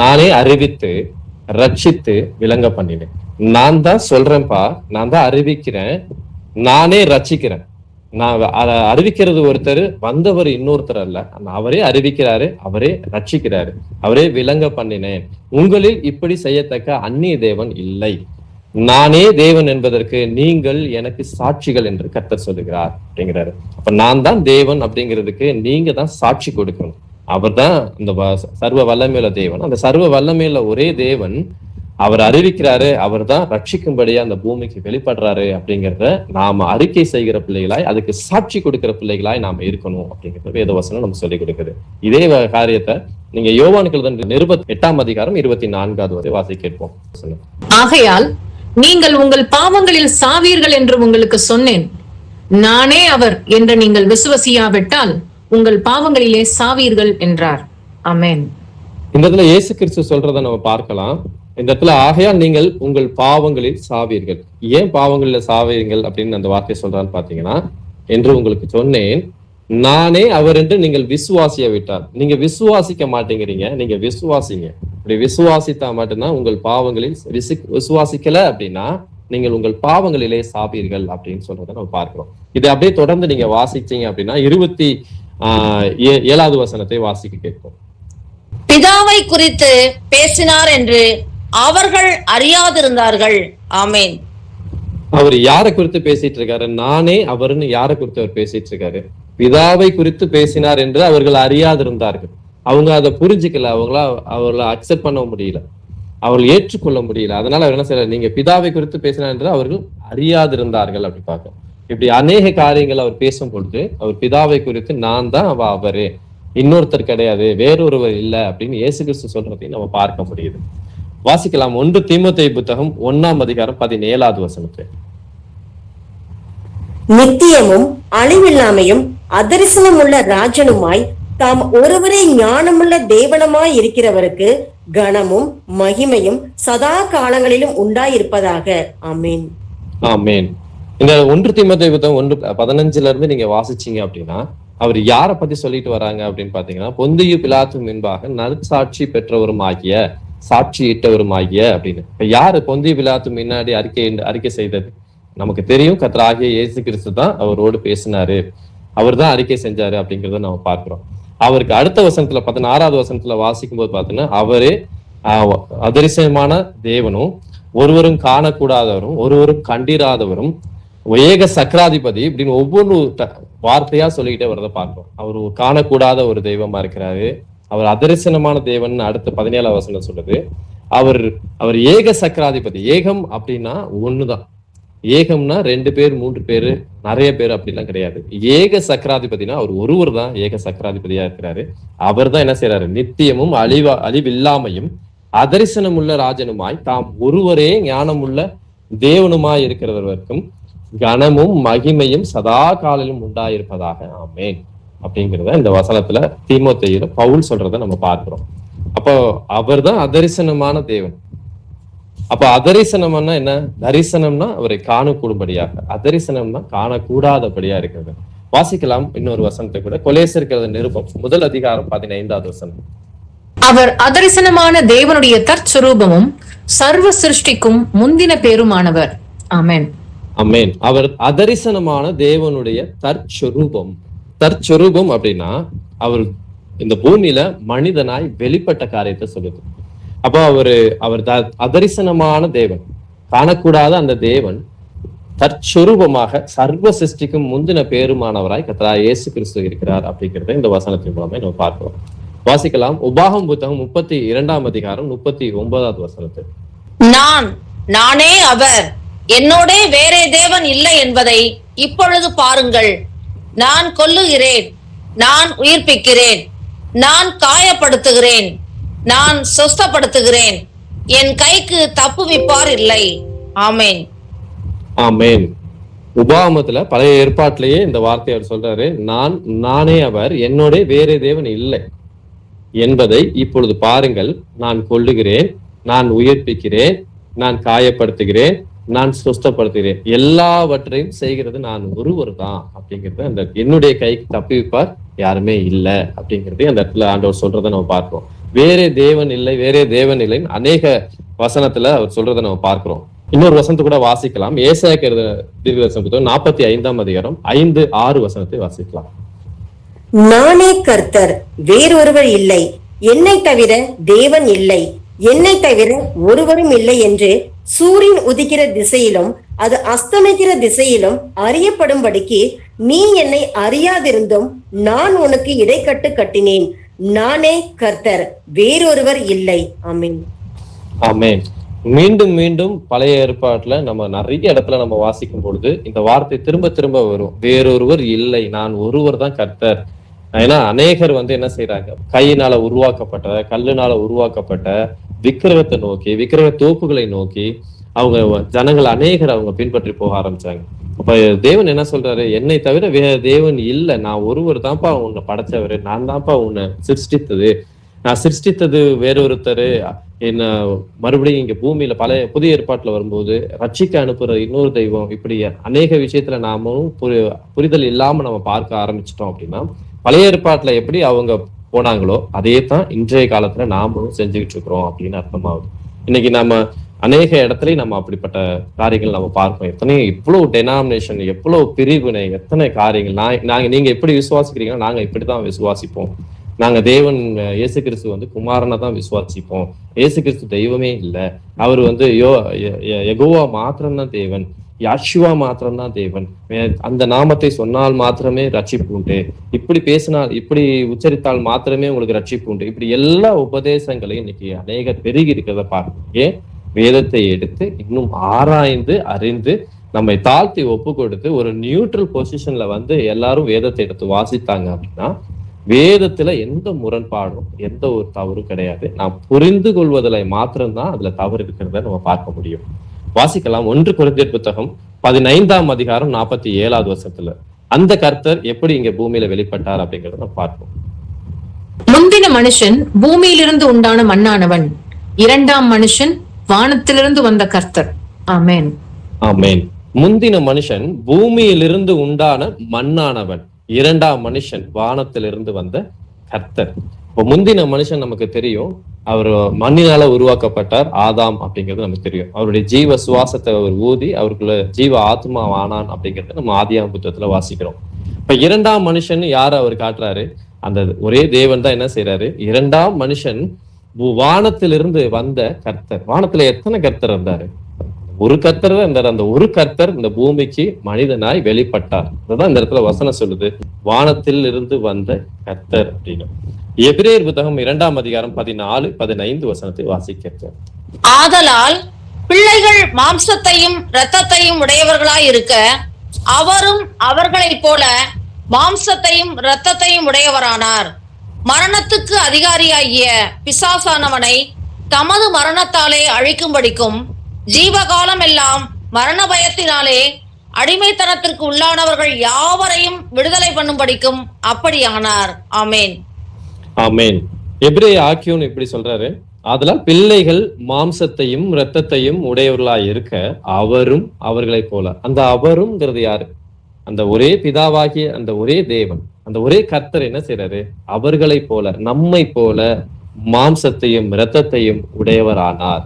Speaker 1: நானே அறிவித்து ரட்சித்து விளங்க பண்ணினேன். நான் தான் சொல்றேன்ப்பா, நான் தான் அறிவிக்கிறேன், நானே ரட்சிக்கிறேன். நான் அறிவிக்கிறது ஒருத்தர், வந்தவர் இன்னொருத்தர் அல்ல. அவரே அறிவிக்கிறாரு, அவரே ரட்சிக்கிறாரு, அவரே விளங்க பண்ணினேன். உங்களில் இப்படி செய்யத்தக்க அந்நிய தேவன் இல்லை. நானே தேவன் என்பதற்கு நீங்கள் எனக்கு சாட்சிகள் என்று கர்த்தர் சொல்லுகிறார் அப்படிங்கிறாரு. அப்ப நான் தான் தேவன் அப்படிங்கிறதுக்கு நீங்க தான் சாட்சி கொடுக்கணும். அவர் தான் அந்த சர்வ வல்லமையுள்ள தேவன். அந்த சர்வ வல்லமையுள்ள ஒரே தேவன் அவர் அறிவிக்கிறாரு, அவர் தான் ரட்சிக்கும்படியா அந்த பூமிக்கு வெளிப்படுறாரு அப்படிங்கிறத நாம அறிக்கை செய்கிற பிள்ளைகளாய், அதுக்கு சாட்சி கொடுக்கிற பிள்ளைகளாய் நாம இருக்கணும் அப்படிங்கிறது வேதவசனம் நம்ம சொல்லிக் கொடுக்குது. இதே காரியத்தை நீங்க யோவானுக்கு நிருபம் 8ஆம் அதிகாரம் 24வது வரை வாசி கேட்போம்.
Speaker 5: ஆகையால் நீங்கள் உங்கள் பாவங்களில் சாவீர்கள் என்று உங்களுக்கு சொன்னேன். நானே அவர் என்று நீங்கள் விசுவசியாவிட்டால் உங்கள் பாவங்களிலே சாவீர்கள் என்றார். ஆமென்.
Speaker 1: இந்த இடத்துல இயேசு கிறிஸ்து சொல்றதை நம்ம பார்க்கலாம். இந்த இடத்துல ஆகையால் நீங்கள் உங்கள் பாவங்களில் சாவீர்கள். ஏன் பாவங்களில் சாவீர்கள் அப்படின்னு அந்த வார்த்தை சொல்றான்னு பாத்தீங்கன்னா, என்று உங்களுக்கு சொன்னேன் நானே அவர் என்று நீங்கள் விசுவாசிய விட்டார். நீங்க விசுவாசிக்க மாட்டேங்கிறீங்க, நீங்க விசுவாசிங்க. இப்படி விசுவாசித்தா மட்டும்தான் உங்கள் பாவங்களில் விசுவாசிக்கல அப்படின்னா நீங்கள் உங்கள் பாவங்களிலே சாப்பீர்கள் அப்படின்னு சொல்றதை நம்ம பார்க்கிறோம். இதை அப்படியே தொடர்ந்து நீங்க வாசிச்சீங்க அப்படின்னா 27வது வசனத்தை வாசிக்க கேட்போம்.
Speaker 3: பிதாவை குறித்து பேசினார் என்று அவர்கள் அறியாதிருந்தார்கள். ஆமேன்.
Speaker 1: அவர் யாரை குறித்து பேசிட்டு இருக்காரு? நானே அவர்னு யாரை குறித்து அவர் பேசிட்டு இருக்காரு? பிதாவை குறித்து பேசினார் என்று அவர்கள் அறியாதிருந்தார்கள். அவங்க அதை புரிஞ்சுக்கல, அவர்களை அக்செப்ட் பண்ண முடியல, அவர்கள் ஏற்றுக்கொள்ள முடியல. அதனால அவர் என்ன செய்யறாரு? நீங்க பிதாவை குறித்து பேசினார் என்று அவர்கள் அறியாதிருந்தார்கள் அப்படி பார்க்க. இப்படி அநேக காரியங்கள் அவர் பேசும் பொழுது அவர் பிதாவை குறித்து நான் தான் அவரு, இன்னொருத்தர் கிடையாது, வேறொருவர் இல்லை அப்படின்னு இயேசு கிறிஸ்து சொல்றதையும் நம்ம பார்க்க முடியுது. வாசிக்கலாம் 1 தீமோத்தேயு புத்தகம் 1ஆம் அதிகாரம் 17வது வசனத்தை.
Speaker 4: நித்தியமும் அழிவில்லாமையும் அதரிசனம் உள்ள ராஜனுமாய் தாம் ஒருவரே ஞானமுள்ள தேவனமாய் இருக்கிறவருக்கு கனமும் மகிமையும் சதா காலங்களிலும் உண்டாயிருப்பதாக. ஆமேன்.
Speaker 1: ஆமேன். இந்த 1 தீமோத்தேயு புத்தகம் 1:15 இருந்து நீங்க வாசிச்சீங்க அப்படின்னா அவர் யாரை பத்தி சொல்லிட்டு வராங்க அப்படின்னு பாத்தீங்கன்னா, பொந்தியு பிலாத்து முன்பாக நற்சாட்சி பெற்றவரும் ஆகிய சாட்சியிட்டவரும் ஆகிய அப்படின்னு. இப்ப யாரு பொந்தியு பிலாத்து முன்னாடி அறிக்கை செய்தது? நமக்கு தெரியும், கர்த்தராகிய இயேசு கிறிஸ்து தான் அவரோடு பேசினாரு, அவர் தான் அறிக்கை செஞ்சாரு அப்படிங்கிறத நம்ம பார்க்கிறோம். அவருக்கு அடுத்த வசனத்துல 16வது வசனத்துல வாசிக்கும் போது பாத்தீங்கன்னா, அவரே அதரிசனமான தேவனும் ஒருவரும் காணக்கூடாதவரும் ஒருவரும் கண்டிராதவரும் ஏக சக்கராதிபதி இப்படின்னு ஒவ்வொரு வார்த்தையா சொல்லிக்கிட்டே வரதை பார்க்கிறோம். அவர் காணக்கூடாத ஒரு தெய்வமா இருக்கிறாரு, அவர் அதரிசனமான தேவன் அடுத்த 17வது வசனம் சொல்றது. அவர் ஏக சக்கராதிபதி. ஏகம் அப்படின்னா ஒண்ணுதான். ஏகம்னா 2 பேர் 3 பேரு நிறைய பேர் அப்படிலாம் கிடையாது. ஏக சக்கராதிபதினா அவர் ஒருவர் தான் ஏக சக்கராதிபதியா இருக்கிறாரு. அவர் தான் என்ன செய்யறாரு? நித்தியமும் அழிவில்லாமையும் அதரிசனமுள்ள ராஜனுமாய் தாம் ஒருவரே ஞானமுள்ள தேவனுமாய் இருக்கிறவருக்கும் கனமும் மகிமையும் சதா காலிலும் உண்டாயிருப்பதாக. ஆமேன் அப்படிங்கிறத இந்த வசனத்துல தீமோத்தேயுல பவுல் சொல்றதை நம்ம பார்க்கிறோம். அப்போ அவர் தான் அதரிசனமான தேவன். அப்ப அதரிசனம்னா என்ன? தரிசனம்னா அவரை காணக்கூடும்படியாக, அதரிசனம்னா காணக்கூடாதபடியா இருக்கிறது. வாசிக்கலாம் இன்னொரு வசனத்தை கூட. கொலேசர் நிருபம் 1 அதிகாரம் 15வது வசனம்.
Speaker 5: அவர் அதரிசனமான தேவனுடைய தற்சுரூபமும் சர்வ சிருஷ்டிக்கும் முந்தின பேருமானவர். ஆமென்.
Speaker 1: ஆமென். அவர் அதரிசனமான தேவனுடைய தற்சுரூபம். தற்சுரூபம் அப்படின்னா அவர் இந்த பூமியில மனிதனாய் வெளிப்பட்ட காரியத்தை சொல்லுது. அப்போ அவர் அதரிசனமான தேவன், காணக்கூடாத அந்த தேவன் தற்சுரூபமாக சர்வ சிருஷ்டிக்கும் முந்தின பேருமானவராய் கர்த்தராகிய இயேசு கிறிஸ்து இருக்கிறார் அப்படிங்கிறத இந்த வசனத்தின் மூலமே நம்ம பார்க்கிறோம். வாசிக்கலாம் உபாகம் புத்தகம் 32ஆம் அதிகாரம் 39வது வசனத்தை.
Speaker 3: நானே அவர், என்னோட வேறே தேவன் இல்லை என்பதை இப்பொழுது பாருங்கள். நான் கொல்லுகிறேன், நான் உயிர்ப்பிக்கிறேன், நான் காயப்படுத்துகிறேன், நான் சொஸ்தப்படுத்துகிறேன், என் கைக்கு தப்புவிப்பார் இல்லை. ஆமேன்.
Speaker 1: ஆமேன். உபாகமத்துல பழைய ஏற்பாட்டிலேயே இந்த வார்த்தையை அவர் சொல்றாரு. நானே அவர், என்னோட வேறே தேவன் இல்லை என்பதை இப்பொழுது பாருங்கள். நான் கொல்லுகிறேன், நான் உயிர்ப்பிக்கிறேன், நான் காயப்படுத்துகிறேன், நான் சுஸ்தப்படுத்துகிறேன், எல்லாவற்றையும் செய்கிறது நான் ஒருவர் தான் அப்படிங்கிறது அந்த என்னுடைய கைக்கு தப்பிப்பார் யாருமே இல்லை அப்படிங்கிறது அந்த இடத்துல ஆண்டவர் சொல்றதை நம்ம பார்க்கிறோம். வேறே தேவன் இல்லை, வேறே தேவன் இல்லைன்னு அநேக வசனத்துல அவர் சொல்றதை நம்ம பார்க்கிறோம். இன்னொரு வசனத்தை கூட வாசிக்கலாம். ஏசாயா தீர்க்கதரிசன புத்தகம் 45ஆம் அதிகாரம் 5-6 வசனத்தை வாசிக்கலாம்.
Speaker 4: நானே கர்த்தர், வேறொருவர் இல்லை, என்னை தவிர தேவன் இல்லை, என்னை தவிர ஒருவரும் இல்லை என்று சூரியன் உதிக்கிற திசையிலும் அது அஸ்தமிக்கிற திசையிலும் அறியப்படும்படிக்கு நீ என்னை அறியாதிருந்தும் நான் உனக்கு இடைக்கட்டு கட்டினேன். நானே கர்த்தர், வேறொருவர் இல்லை. ஆமென்.
Speaker 1: ஆமென். மீண்டும் மீண்டும் பழைய ஏற்பாட்டுல நம்ம நிறைய இடத்துல நம்ம வாசிக்கும் பொழுது இந்த வார்த்தை திரும்ப திரும்ப வரும். வேறொருவர் இல்லை, நான் ஒருவர் தான் கர்த்தர். ஏன்னா அநேகர் என்ன செய்யறாங்க? கையினால உருவாக்கப்பட்ட, கல்லுனால உருவாக்கப்பட்ட விக்கிரகத்தை நோக்கி, விக்கிரக தோப்புகளை நோக்கி அவங்க ஜனங்கள் அநேகர் அவங்க பின்பற்றி போக ஆரம்பிச்சாங்க. அப்ப தேவன் என்ன சொல்றாரு? என்னை தவிர வேற தேவன் இல்லை, நான் ஒருவர் தான்ப்பா உன்னை படைச்சவரு, நான் தான்ப்பா உன்னை சிருஷ்டித்தது, நான் சிருஷ்டித்தது வேறொருத்தரு என்ன மறுபடியும் இங்க பூமியில புதிய ஏற்பாட்டுல வரும்போது ரட்சிக்க அனுப்புற இன்னொரு தெய்வம், இப்படி அநேக விஷயத்துல நாமும் புரிதல் இல்லாம நம்ம பார்க்க ஆரம்பிச்சிட்டோம். அப்படின்னா பழைய ஏற்பாட்டுல எப்படி அவங்க போனாங்களோ அதே தான் இன்றைய காலத்துல நாமளும் செஞ்சுக்கிட்டு இருக்கிறோம் அப்படின்னு அர்த்தமாகுது. இன்னைக்கு நம்ம அநேக இடத்துலயும் நம்ம அப்படிப்பட்ட காரியங்கள் நம்ம பார்ப்போம். எத்தனையோ இவ்வளவு டெனாமினேஷன், எவ்வளவு பிரிவினை, எத்தனை காரியங்கள். நீங்க எப்படி விசுவாசிக்கிறீங்கன்னா நாங்க இப்படிதான் விசுவாசிப்போம். நாங்க தேவன் இயேசு கிறிஸ்து வந்து குமாரனை தான் விசுவாசிப்போம். இயேசு கிறிஸ்து தெய்வமே இல்லை, அவர் வந்து யெகோவா மாத்திரம்தான் தேவன், யாஷுவா மாத்திரம்தான் தேவன், அந்த நாமத்தை சொன்னால் மாத்திரமே ரட்சிப்பு உண்டு, இப்படி பேசினால் இப்படி உச்சரித்தால் மாத்திரமே உங்களுக்கு ரட்சிப்பு உண்டு. இப்படி எல்லா உபதேசங்களையும் இன்னைக்கு அநேக பெருகி இருக்கிறத பார்க்க வேதத்தை எடுத்து இன்னும் ஆராய்ந்து அறிந்து நம்மை தாழ்த்தி ஒப்பு கொடுத்து ஒரு நியூட்ரல் பொசிஷன்ல வந்து எல்லாரும் வேதத்தை எடுத்து வாசித்தாங்க அப்படின்னா வேதத்துல எந்த முரண்பாடும் எந்த ஒரு தவறும் கிடையாது. நாம் புரிந்து கொள்வதில் மாத்திரம்தான் அதுல தவறு இருக்கிறத நம்ம பார்க்க முடியும். வாசிக்கலாம். 1 கொரிந்தியர் புத்தகம் 15ஆம் அதிகாரம் 47வது வசனத்துல அந்த கர்த்தர் எப்படி இங்க பூமியில வெளிப்பட்டார் அப்படிங்கறத நம்ம பார்ப்போம்.
Speaker 5: முந்தின மனுஷன் பூமியிலிருந்து உண்டான மண்ணானவன், இரண்டாம் மனுஷன் வானத்திலிருந்து வந்த கர்த்தர். ஆமென்.
Speaker 1: ஆமென். முந்தின மனுஷன் பூமியிலிருந்து உண்டான மண்ணானவன், இரண்டாம் மனுஷன் வானத்திலிருந்து வந்த கர்த்தர். இப்போ முந்தின மனுஷன் நமக்கு தெரியும், அவர் மண்ணினால உருவாக்கப்பட்டார், ஆதாம் அப்படிங்கிறது நமக்கு தெரியும். அவருடைய ஜீவ சுவாசத்தை அவர் ஊதி அவருக்குள்ள ஜீவ ஆத்மா ஆனான் அப்படிங்கிறத நம்ம ஆதியாகம புத்தகத்துல வாசிக்கிறோம். இப்ப இரண்டாம் மனுஷன் யாரு அவர் காட்டுறாரு? அந்த ஒரே தேவன் தான் என்ன செய்யறாரு? இரண்டாம் மனுஷன் வானத்திலிருந்து வந்த கர்த்தர். வானத்துல எத்தனை கர்த்தர் இருந்தாரு? ஒரு கர்த்தர் தான் இருந்தாரு. அந்த ஒரு கர்த்தர் இந்த பூமிக்கு மனிதனாய் வெளிப்பட்டார். அதுதான் இந்த இடத்துல வசனம் சொல்லுது, வானத்தில் இருந்து வந்த கர்த்தர் அப்படின்னு. எபிரேயர் புத்தகம் 2ஆம் அதிகாரம் 14-15 வசனத்தை வாசிக்க.
Speaker 3: ஆதலால் பிள்ளைகள் மாம்சத்தையும் இரத்தத்தையும் உடையவர்களாய் இருக்க அவரும் அவர்களைப் போல மாம்சத்தையும் இரத்தத்தையும் உடையவரானார். மரணத்துக்கு அதிகாரியாகிய பிசாசானவனை தமது மரணத்தாலே அழிக்கும்படிக்கும் ஜீவகாலம் எல்லாம் மரண பயத்தினாலே அடிமைத்தனத்திற்கு உள்ளானவர்கள் யாவரையும் விடுதலை பண்ணும்படிக்கும் அப்படியானார். ஆமேன்.
Speaker 1: ஆமேன். எபிரேய ஆக்கியோன் இப்படி சொல்றாரு, அதனால் பிள்ளைகள் மாம்சத்தையும் இரத்தத்தையும் உடையவர்களாய் இருக்க அவரும் அவர்களை போல. அந்த அவரும்ங்கிறது யாரு? அந்த ஒரே பிதாவாகிய அந்த ஒரே தேவன், அந்த ஒரே கர்த்தர் என்ன செய்யறாரு? அவர்களை போல, நம்மை போல மாம்சத்தையும் இரத்தத்தையும் உடையவரானார்.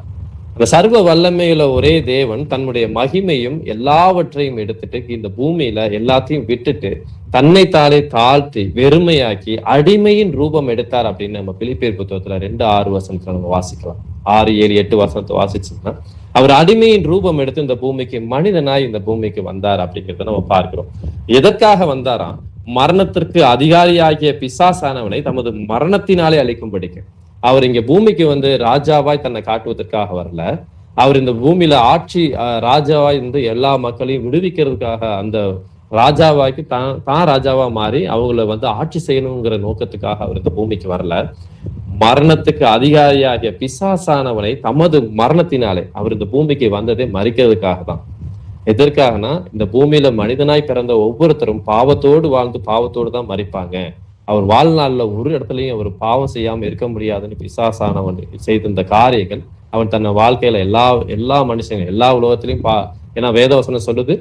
Speaker 1: அந்த சர்வ வல்லமையில ஒரே தேவன் தன்னுடைய மகிமையும் எல்லாவற்றையும் எடுத்துட்டு இந்த பூமியில எல்லாத்தையும் விட்டுட்டு தன்னைத்தாலே தாழ்த்தி வெறுமையாக்கி அடிமையின் ரூபம் எடுத்தார் அப்படின்னு நம்ம பிலிப்பியர் புத்தகத்துல 2:6 வசனத்துல நம்ம வாசிக்கலாம். 6, 7, 8 வசனத்தை வாசிச்சோம்னா அவர் அடிமையின் ரூபம் எடுத்து இந்த பூமிக்கு மனிதனாய் இந்த பூமிக்கு வந்தார் அப்படிங்கிறத நம்ம பார்க்கிறோம். எதற்காக வந்தாராம்? மரணத்திற்கு அதிகாரியாகிய பிசாசானவனை தமது மரணத்தினாலே அழிக்கும்படிக்கு. அவர் இங்க பூமிக்கு வந்து ராஜாவாய் தன்னை காட்டுவதற்காக வரல. அவர் இந்த பூமியில ராஜாவாய் இருந்து எல்லா மக்களையும் விடுவிக்கிறதுக்காக அந்த ராஜாவாய்க்கு தான் ராஜாவா மாறி அவங்கள வந்து ஆட்சி செய்யணுங்கிற நோக்கத்துக்காக அவர் இந்த பூமிக்கு வரல. மரணத்துக்கு அதிகாரியாகிய பிசாசானவனை தமது மரணத்தினாலே அவர் இந்த பூமிக்கு வந்ததே மறிக்கிறதுக்காக தான். எதற்காகனா இந்த பூமியில மனிதனாய் பிறந்த ஒவ்வொருத்தரும் பாவத்தோடு வாழ்ந்து பாவத்தோடு தான் மறிப்பாங்க. அவர் வாழ்நாள்ல ஒரு இடத்துலயும் அவர் பாவம் செய்யாம இருக்க முடியாதுன்னு பிசாசானவன் செய்த இந்த காரியங்கள் அவன் தன்னை வாழ்க்கையில எல்லா மனுஷங்க எல்லா உலகத்திலையும் ஏன்னா வேதவசனம் சொல்லுது,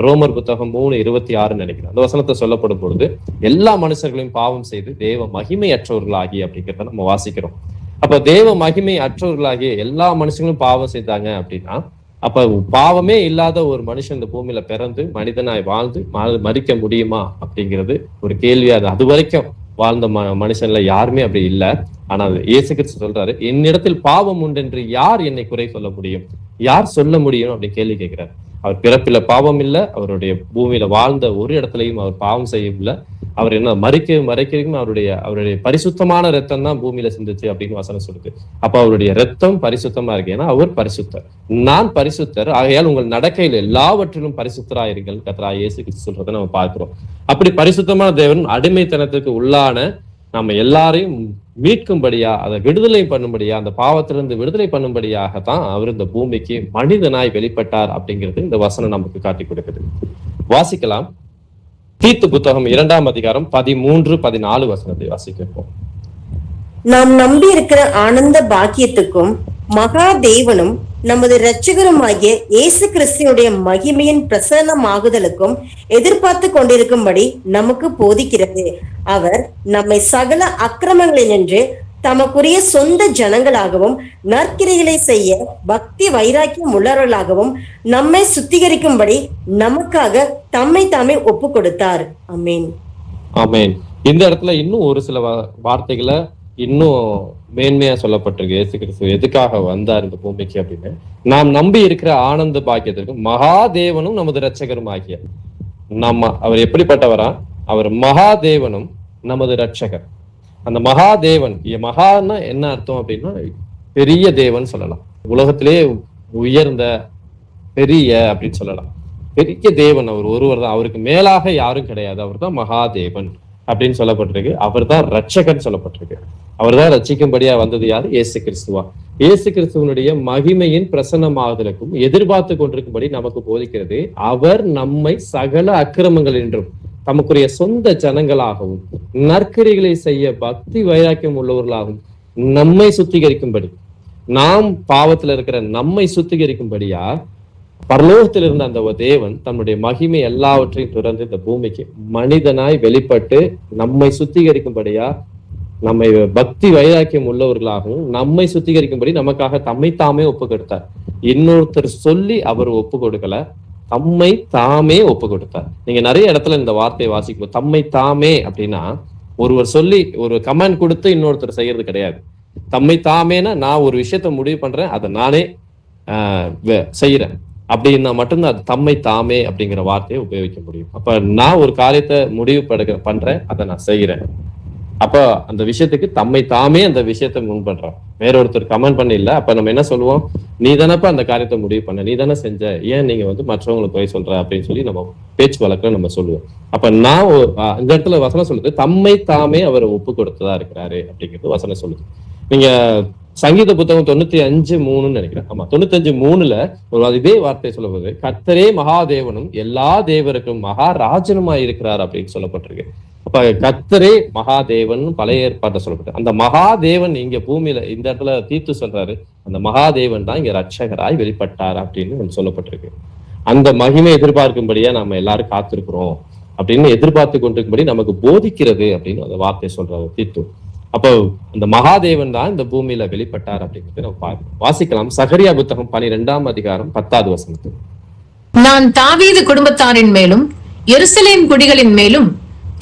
Speaker 1: ரோமர் புத்தகம் 3:26 நினைக்கிறேன், அந்த வசனத்தை சொல்லப்படும் பொழுது எல்லா மனுஷர்களையும் பாவம் செய்து தேவ மகிமை அற்றவர்களாகி அப்படிங்கிறத நம்ம வாசிக்கிறோம். அப்ப தேவ மகிமை அற்றவர்களாகி எல்லா மனுஷங்களும் பாவம் செய்தாங்க அப்படின்னா அப்ப பாவமே இல்லாத ஒரு மனுஷன் இந்த பூமியில பிறந்து மனிதனாய் வாழ்ந்து மறிக்க முடியுமா அப்படிங்கிறது ஒரு கேள்வியா. அது வரைக்கும் வாழ்ந்த மனுஷன்ல யாருமே அப்படி இல்லை. ஆனா இயேசு கிறிஸ்து சொல்றாரு, என்னிடத்தில் பாவம் உண்டு என்று யார் என்னை குறை சொல்ல முடியும், யார் சொல்ல முடியும் அப்படின்னு கேள்வி கேட்கிறார். அவர் பிறப்பில பாவம் இல்லை, அவருடைய பூமியில வாழ்ந்த ஒரு இடத்துலையும் அவர் பாவம் செய்யவில்லை. அவர் என்ன மறைக்கிறதுக்கும் அவருடைய பரிசுத்தமான ரத்தம் தான் பூமியில சிந்துச்சு அப்படின்னு வசனம் சொல்லுது. அப்ப அவருடைய ரத்தம் பரிசுத்தமா இருக்கு, ஏன்னா அவர் பரிசுத்தர், நான் பரிசுத்தர், ஆகையால் உங்கள் நடக்கையில் எல்லாவற்றிலும் பரிசுத்தராயிருங்கள் கர்த்தராகிய இயேசு கிறிஸ்து சொல்றதை நம்ம பார்க்கிறோம். அப்படி பரிசுத்தமான தேவன் அடிமைத்தனத்துக்கு உள்ளான நம்ம எல்லாரையும் மீட்கும்படியா, அதை விடுதலை பண்ணும்படியா, அந்த பாவத்திலிருந்து விடுதலை பண்ணும்படியாகத்தான் அவர் இந்த பூமிக்கு மனிதனாய் வெளிப்பட்டார் அப்படிங்கிறது இந்த வசனம் நமக்கு காட்டி கொடுக்குது. வாசிக்கலாம். தீத்து புத்தகம் 2ஆம் அதிகாரம் 13-14 வசனத்தை வாசிக்கிறோம்.
Speaker 4: நாம் நம்பி இருக்கிற ஆனந்த பாக்கியத்துக்கும் மகா தேவனும் நமது இரட்சகருமாகிய இயேசு கிறிஸ்துவனுடைய மகிமையின் பிரசன்னமாகுதலுக்கும் எதிர்பார்த்து கொண்டிருக்கும்படி நமக்கு போதிக்கிறது. அவர் நம்மை சகல அக்கிரமங்களினின்று தமக்குரிய சொந்த ஜனங்களாகவும் நற்கிரைகளை செய்ய பக்தி வைராக்கியம் உள்ளவர்களாகவும் நம்மை சுத்திகரிக்கும்படி நமக்காக தம்மை தாமே ஒப்பு கொடுத்தார். ஆமென்.
Speaker 1: ஆமென். இந்த இடத்துல இன்னும் ஒரு சில வார்த்தைகளை இன்னும் மேன்மையா சொல்லப்பட்டிருக்கு. இயேசு கிறிஸ்து எதுக்காக வந்தார் இந்த பூமிக்கு அப்படின்னு, நாம் நம்பி இருக்கிற ஆனந்த பாக்கியத்திற்கு மகாதேவனும் நமது இரட்சகரும் ஆகிய அவர் எப்படிப்பட்டவரா? அவர் மகாதேவனும் நமது இரட்சகர். அந்த மகாதேவன், மகான்னா என்ன அர்த்தம் அப்படின்னா பெரிய தேவன் சொல்லலாம், உலகத்திலே உயர்ந்த பெரிய அப்படின்னு சொல்லலாம். பெரிய தேவன் அவர் ஒருவர் தான், அவருக்கு மேலாக யாரும் கிடையாது. அவர் தான் மகாதேவன் அப்படின்னு சொல்லப்பட்டிருக்கு. அவர் தான் ரட்சகன் சொல்லப்பட்டிருக்கு. அவர் தான் ரட்சிக்கும்படியா வந்தது யாரு? இயேசு கிறிஸ்துவா. இயேசு கிறிஸ்துவனுடைய மகிமையின் பிரசன்னமாகுதலுக்கும் எதிர்பார்த்து கொண்டிருக்கும்படி நமக்கு போதிக்கிறது. அவர் நம்மை சகல அக்கிரமங்கள் என்றும் தமக்குரிய சொந்த ஜனங்களாகவும் நற்கிரிகளை செய்ய பக்தி வைராக்கியம் உள்ளவர்களாகவும் நம்மை சுத்திகரிக்கும்படி, நாம் பாவத்துல இருக்கிற நம்மை சுத்திகரிக்கும்படியா பரலோகத்தில் இருந்த அந்த தேவன் தன்னுடைய மகிமை எல்லாவற்றையும் துறந்து இந்த பூமிக்கு மனிதனாய் வெளிப்பட்டு நம்மை சுத்திகரிக்கும்படியா, நம்மை பக்தி வைராக்கியம் உள்ளவர்களாகவும் நம்மை சுத்திகரிக்கும்படி நமக்காக தம்மை தாமே ஒப்பு கொடுத்தார். இன்னொருத்தர் சொல்லி அவர் ஒப்பு கொடுக்கல, தம்மை தாமே ஒப்பு கொடுத்தார். நீங்க நிறைய இடத்துல இந்த வார்த்தையை வாசிக்கும், தம்மை தாமே அப்படின்னா ஒருவர் சொல்லி ஒரு கமெண்ட் கொடுத்து இன்னொருத்தர் செய்யறது கிடையாது. தம்மை தாமேனா நான் ஒரு விஷயத்த முடிவு பண்றேன், அதை நானே செய்யறேன் அப்படின்னா மட்டும்தான் அது தம்மை தாமே அப்படிங்கிற வார்த்தையை உபயோகிக்க முடியும். அப்ப நான் ஒரு காரியத்தை முடிவு பண்றேன், அதை நான் செய்யறேன். அப்ப அந்த விஷயத்துக்கு தம்மை தாமே அந்த விஷயத்த முன் பண்றோம், வேற ஒருத்தர் கமெண்ட் பண்ண இல்ல. அப்ப நம்ம என்ன சொல்லுவோம்? நீ தானப்ப அந்த காரியத்தை முடிவு பண்ண, நீ தானே செஞ்ச, ஏன் நீங்க மற்றவங்களுக்கு போய் சொல்ற அப்படின்னு சொல்லி நம்ம பேச்சு வழக்குல நம்ம சொல்லுவோம். அப்ப நான் இந்த இடத்துல வசனம் சொல்லுது தம்மை தாமே அவர் ஒப்பு கொடுத்ததா இருக்கிறாரு அப்படிங்கிறது வசனம் சொல்லுது. நீங்க சங்கீத புத்தகம் 95:3 நினைக்கிறேன். ஆமா, 95:3 ஒரு இதே வார்த்தை சொல்லுவது, கர்த்தரே மகாதேவனும் எல்லா தேவருக்கும் மகாராஜனுமாய் இருக்கிறார் அப்படின்னு சொல்லப்பட்டிருக்கு. அப்ப கர்த்தரே மகாதேவன் பழைய ஏற்பாட்டை சொல்லப்பட்டு, அந்த மகாதேவன் இங்க பூமியில இந்த இடத்துல தீர்த்து சொல்றாரு, அந்த மகாதேவன் தான் இங்க ரட்சகராய் வெளிப்பட்டார் அப்படின்னு சொல்லப்பட்டிருக்கு. அந்த மகிமை எதிர்பார்க்கும்படியா நம்ம எல்லாரும் காத்திருக்கிறோம் அப்படின்னு எதிர்பார்த்து கொண்டிருக்கும்படி நமக்கு போதிக்கிறது அப்படின்னு அந்த வார்த்தை சொல்றாரு தீர்த்து. அப்போ அந்த மகாதேவன் தான் இந்த பூமியில வெளிப்பட்டார் அப்படிங்கிறது நம்ம வாசிக்கலாம். சகரியா புத்தகம் 12ஆம் அதிகாரம் 10வது வசனத்தில்,
Speaker 5: நான் தாவீது குடும்பத்தாரின் மேலும் எருசலேம் குடிகளின் மேலும்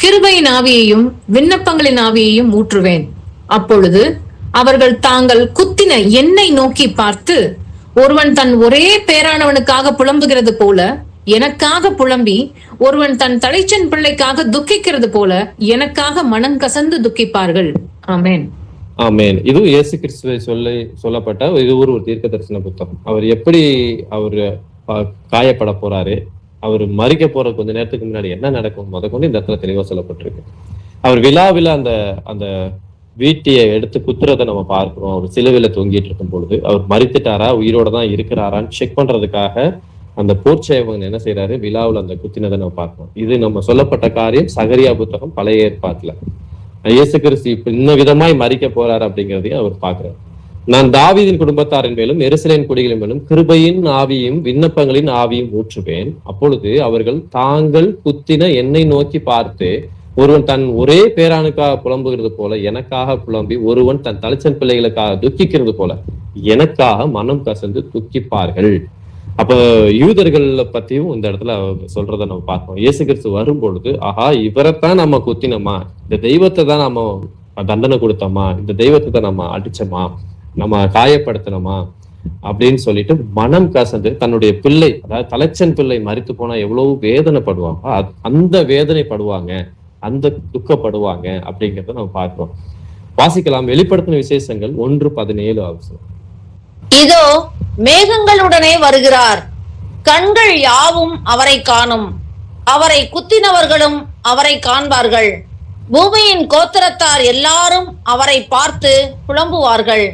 Speaker 5: கிருபையின் ஆவியையும் விண்ணப்பங்களின் ஆவியையும் ஊற்றுவேன். அப்பொழுது அவர்கள் தாங்கள் குத்தின என்னை நோக்கி பார்த்து, ஒருவன் தன் ஒரே பேரானவனுக்காக புலம்புகிறது போல எனக்காக புலம்பி, ஒருவன் தன் தலைச்சன் பிள்ளைக்காக துக்கிக்கிறது போல எனக்காக மனம் கசந்து துக்கிப்பார்கள். ஆமேன்.
Speaker 1: ஆமேன். இது இயேசு கிறிஸ்துவை சொல்லப்பட்ட இது ஒரு தீர்க்க தரிசன புத்தகம். அவர் எப்படி அவர் காயப்பட போறாரு, அவர் மறிக்க போற கொஞ்ச நேரத்துக்கு முன்னாடி என்ன நடக்கும் முதற்கொண்டு இந்த இடத்துல தெளிவா சொல்லப்பட்டிருக்கு. அவர் விழாவில அந்த வீட்டையை எடுத்து குத்துறதை நம்ம பார்க்கிறோம். அவர் சிலுவையில தொங்கிட்டு இருக்கும் பொழுது அவர் மறித்துட்டாரா உயிரோட தான் இருக்கிறாரான்னு செக் பண்றதுக்காக அந்த போர்ச்சேவன் என்ன செய்யறாரு, விழாவில் அந்த குத்தினதை நம்ம பார்க்கணும். இது நம்ம சொல்லப்பட்ட காரியம் சகரியா புத்தகம் பழைய ஏற்பாட்டுல. இயேசு கிறிஸ்து இப்ப இந்த விதமாய் மறிக்க போறாரு அப்படிங்கிறதையும் அவர் பாக்குறாரு. நான் தாவீதின் குடும்பத்தாரின் மேலும் எருசலேம் குடிகளின் மேலும் கிருபையின் ஆவியும் விண்ணப்பங்களின் ஆவியும் ஊற்றுவேன். அப்பொழுது அவர்கள் தாங்கள் குத்தின என்னை நோக்கி பார்த்து, ஒருவன் தன் ஒரே பேரானுக்காக புலம்புகிறது போல எனக்காக புலம்பி, ஒருவன் தன் தலைச்சன் பிள்ளைகளுக்காக துக்கிக்கிறது போல எனக்காக மனம் கசந்து துக்கிப்பார்கள். அப்ப யூதர்கள பத்தியும் இந்த இடத்துல சொல்றத நம்ம பார்ப்போம். இயேசு கிறிஸ்து வரும்பொழுது, ஆஹா இவரைத்தான் நம்ம குத்தினோமா, இந்த தெய்வத்தை தான் நம்ம தண்டனை கொடுத்தோமா, இந்த தெய்வத்தை தான் நம்ம அடிச்சோமா, நம்ம காயப்படுத்தினோமா அப்படின்னு சொல்லிட்டு மனம் கசந்து தன்னுடைய பிள்ளை, அதாவது தலைச்சன் பிள்ளை மரித்து போனா எவ்வளவு வேதனைப்படுவாங்க, அந்த வேதனைப்படுவாங்க, அந்த துக்கப்படுவாங்க அப்படிங்கிறத நம்ம பார்க்கிறோம். வாசிக்கலாம். வெளிப்படுத்தின விசேஷங்கள் 1:17 அவசரம்.
Speaker 3: இதோ மேகங்களுடனே வருகிறார், கண்கள் யாவும் அவரை காணும், அவரை குத்தினவர்களும் அவரை காண்பார்கள், பூமியின் கோத்திரத்தார் எல்லாரும் அவரை பார்த்து புலம்புவார்கள்.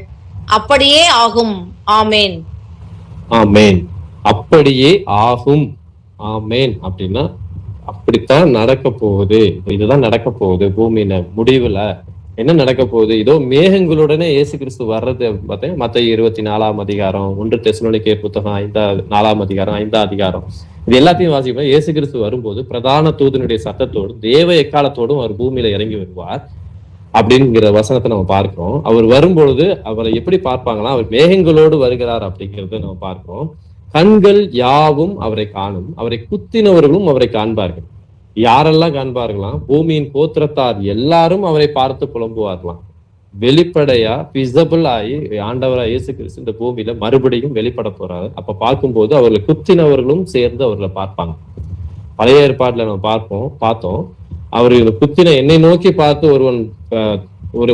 Speaker 3: அப்படியே ஆகும். ஆமேன்.
Speaker 1: ஆமேன். அப்படியே ஆகும். ஆமேன். அப்படின்னா அப்படித்தான் நடக்க போகுது, இதுதான் நடக்க போகுது பூமியில முடிவுல என்ன நடக்க போகுது? இதோ மேகங்களுடனே இயேசு கிறிஸ்து வர்றது பார்த்தேன். மத்தேயு 24ஆம் அதிகாரம், 1 தெசலோனிக்கேயர் புத்தகம் 4ஆம் அதிகாரம், 5ஆம் அதிகாரம், இது எல்லாத்தையும் வாசிப்போம். இயேசு கிறிஸ்து வரும்போது பிரதான தூதனுடைய சத்தத்தோடும் தேவ எக்காலத்தோடும் அவர் பூமியில இறங்கி வருவார் அப்படிங்கிற வசனத்தை நம்ம பார்க்கிறோம். அவர் வரும்பொழுது அவரை எப்படி பார்ப்பாங்களா? அவர் மேகங்களோடு வருகிறார் அப்படிங்கிறத நம்ம பார்க்கிறோம். கண்கள் யாவும் அவரை காணும், அவரை குத்தினவர்களும் அவரை காண்பார்கள். யாரெல்லாம் காண்பார்களாம்? பூமியின் கோத்திரத்தார் எல்லாரும் அவரை பார்த்து புலம்புவார்களாம். வெளிப்படையா விசிபிள் ஆகி ஆண்டவரா இயேசு கிறிஸ்து இந்த பூமியில மறுபடியும் வெளிப்பட போறாரு. அப்ப பார்க்கும்போது அவர்களை குத்தினவர்களும் சேர்ந்து அவர்களை பார்ப்பாங்க. பழைய ஏற்பாட்டுல நம்ம பார்த்தோம். அவர்கள் குத்தின என்னை நோக்கி பார்த்து ஒருவன்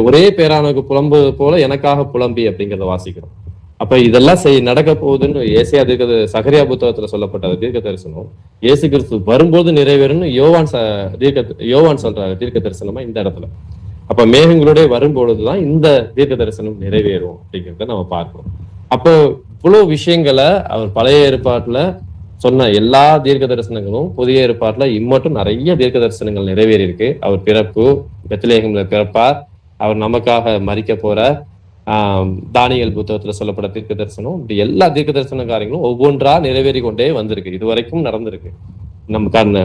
Speaker 1: ஒரே பேரானுக்கு புலம்புவது போல எனக்காக புலம்பி அப்படிங்கிறத வாசிக்கிறோம். அப்ப இதெல்லாம் நடக்க போகுதுன்னு ஏசியா சகரியா புத்தகத்துல சொல்லப்பட்ட தீர்க்க தரிசனம் இயேசு கிறிஸ்து வரும்போது நிறைவேறும்னு யோவான் சொல்றாரு தீர்க்க தரிசனமா இந்த இடத்துல. அப்ப மேகங்களோட வரும்பொழுதுதான் இந்த தீர்க்க தரிசனம் நிறைவேறும் அப்படிங்கிறத நம்ம பார்க்கிறோம். அப்போ இவ்வளவு விஷயங்களை அவர் பழைய ஏற்பாட்டுல சொன்ன எல்லா தீர்க்க தரிசனங்களும் புதிய ஏற்பாட்டுல இம்மட்டும் நிறைய தீர்க்க தரிசனங்கள் நிறைவேறி இருக்கு. அவர் பிறப்பு, பெத்லகேம்ல பிறப்பார், அவர் நமக்காக மரிக்க போறார், தானியேல் புத்தகத்துல சொல்லப்பட்ட தீர்க்க தரிசனம், இப்படி எல்லா தீர்க்க தரிசன காரியங்களும் ஒவ்வொன்றா நிறைவேறி கொண்டே வந்திருக்கு. இது வரைக்கும் நடந்திருக்கு. நம்ம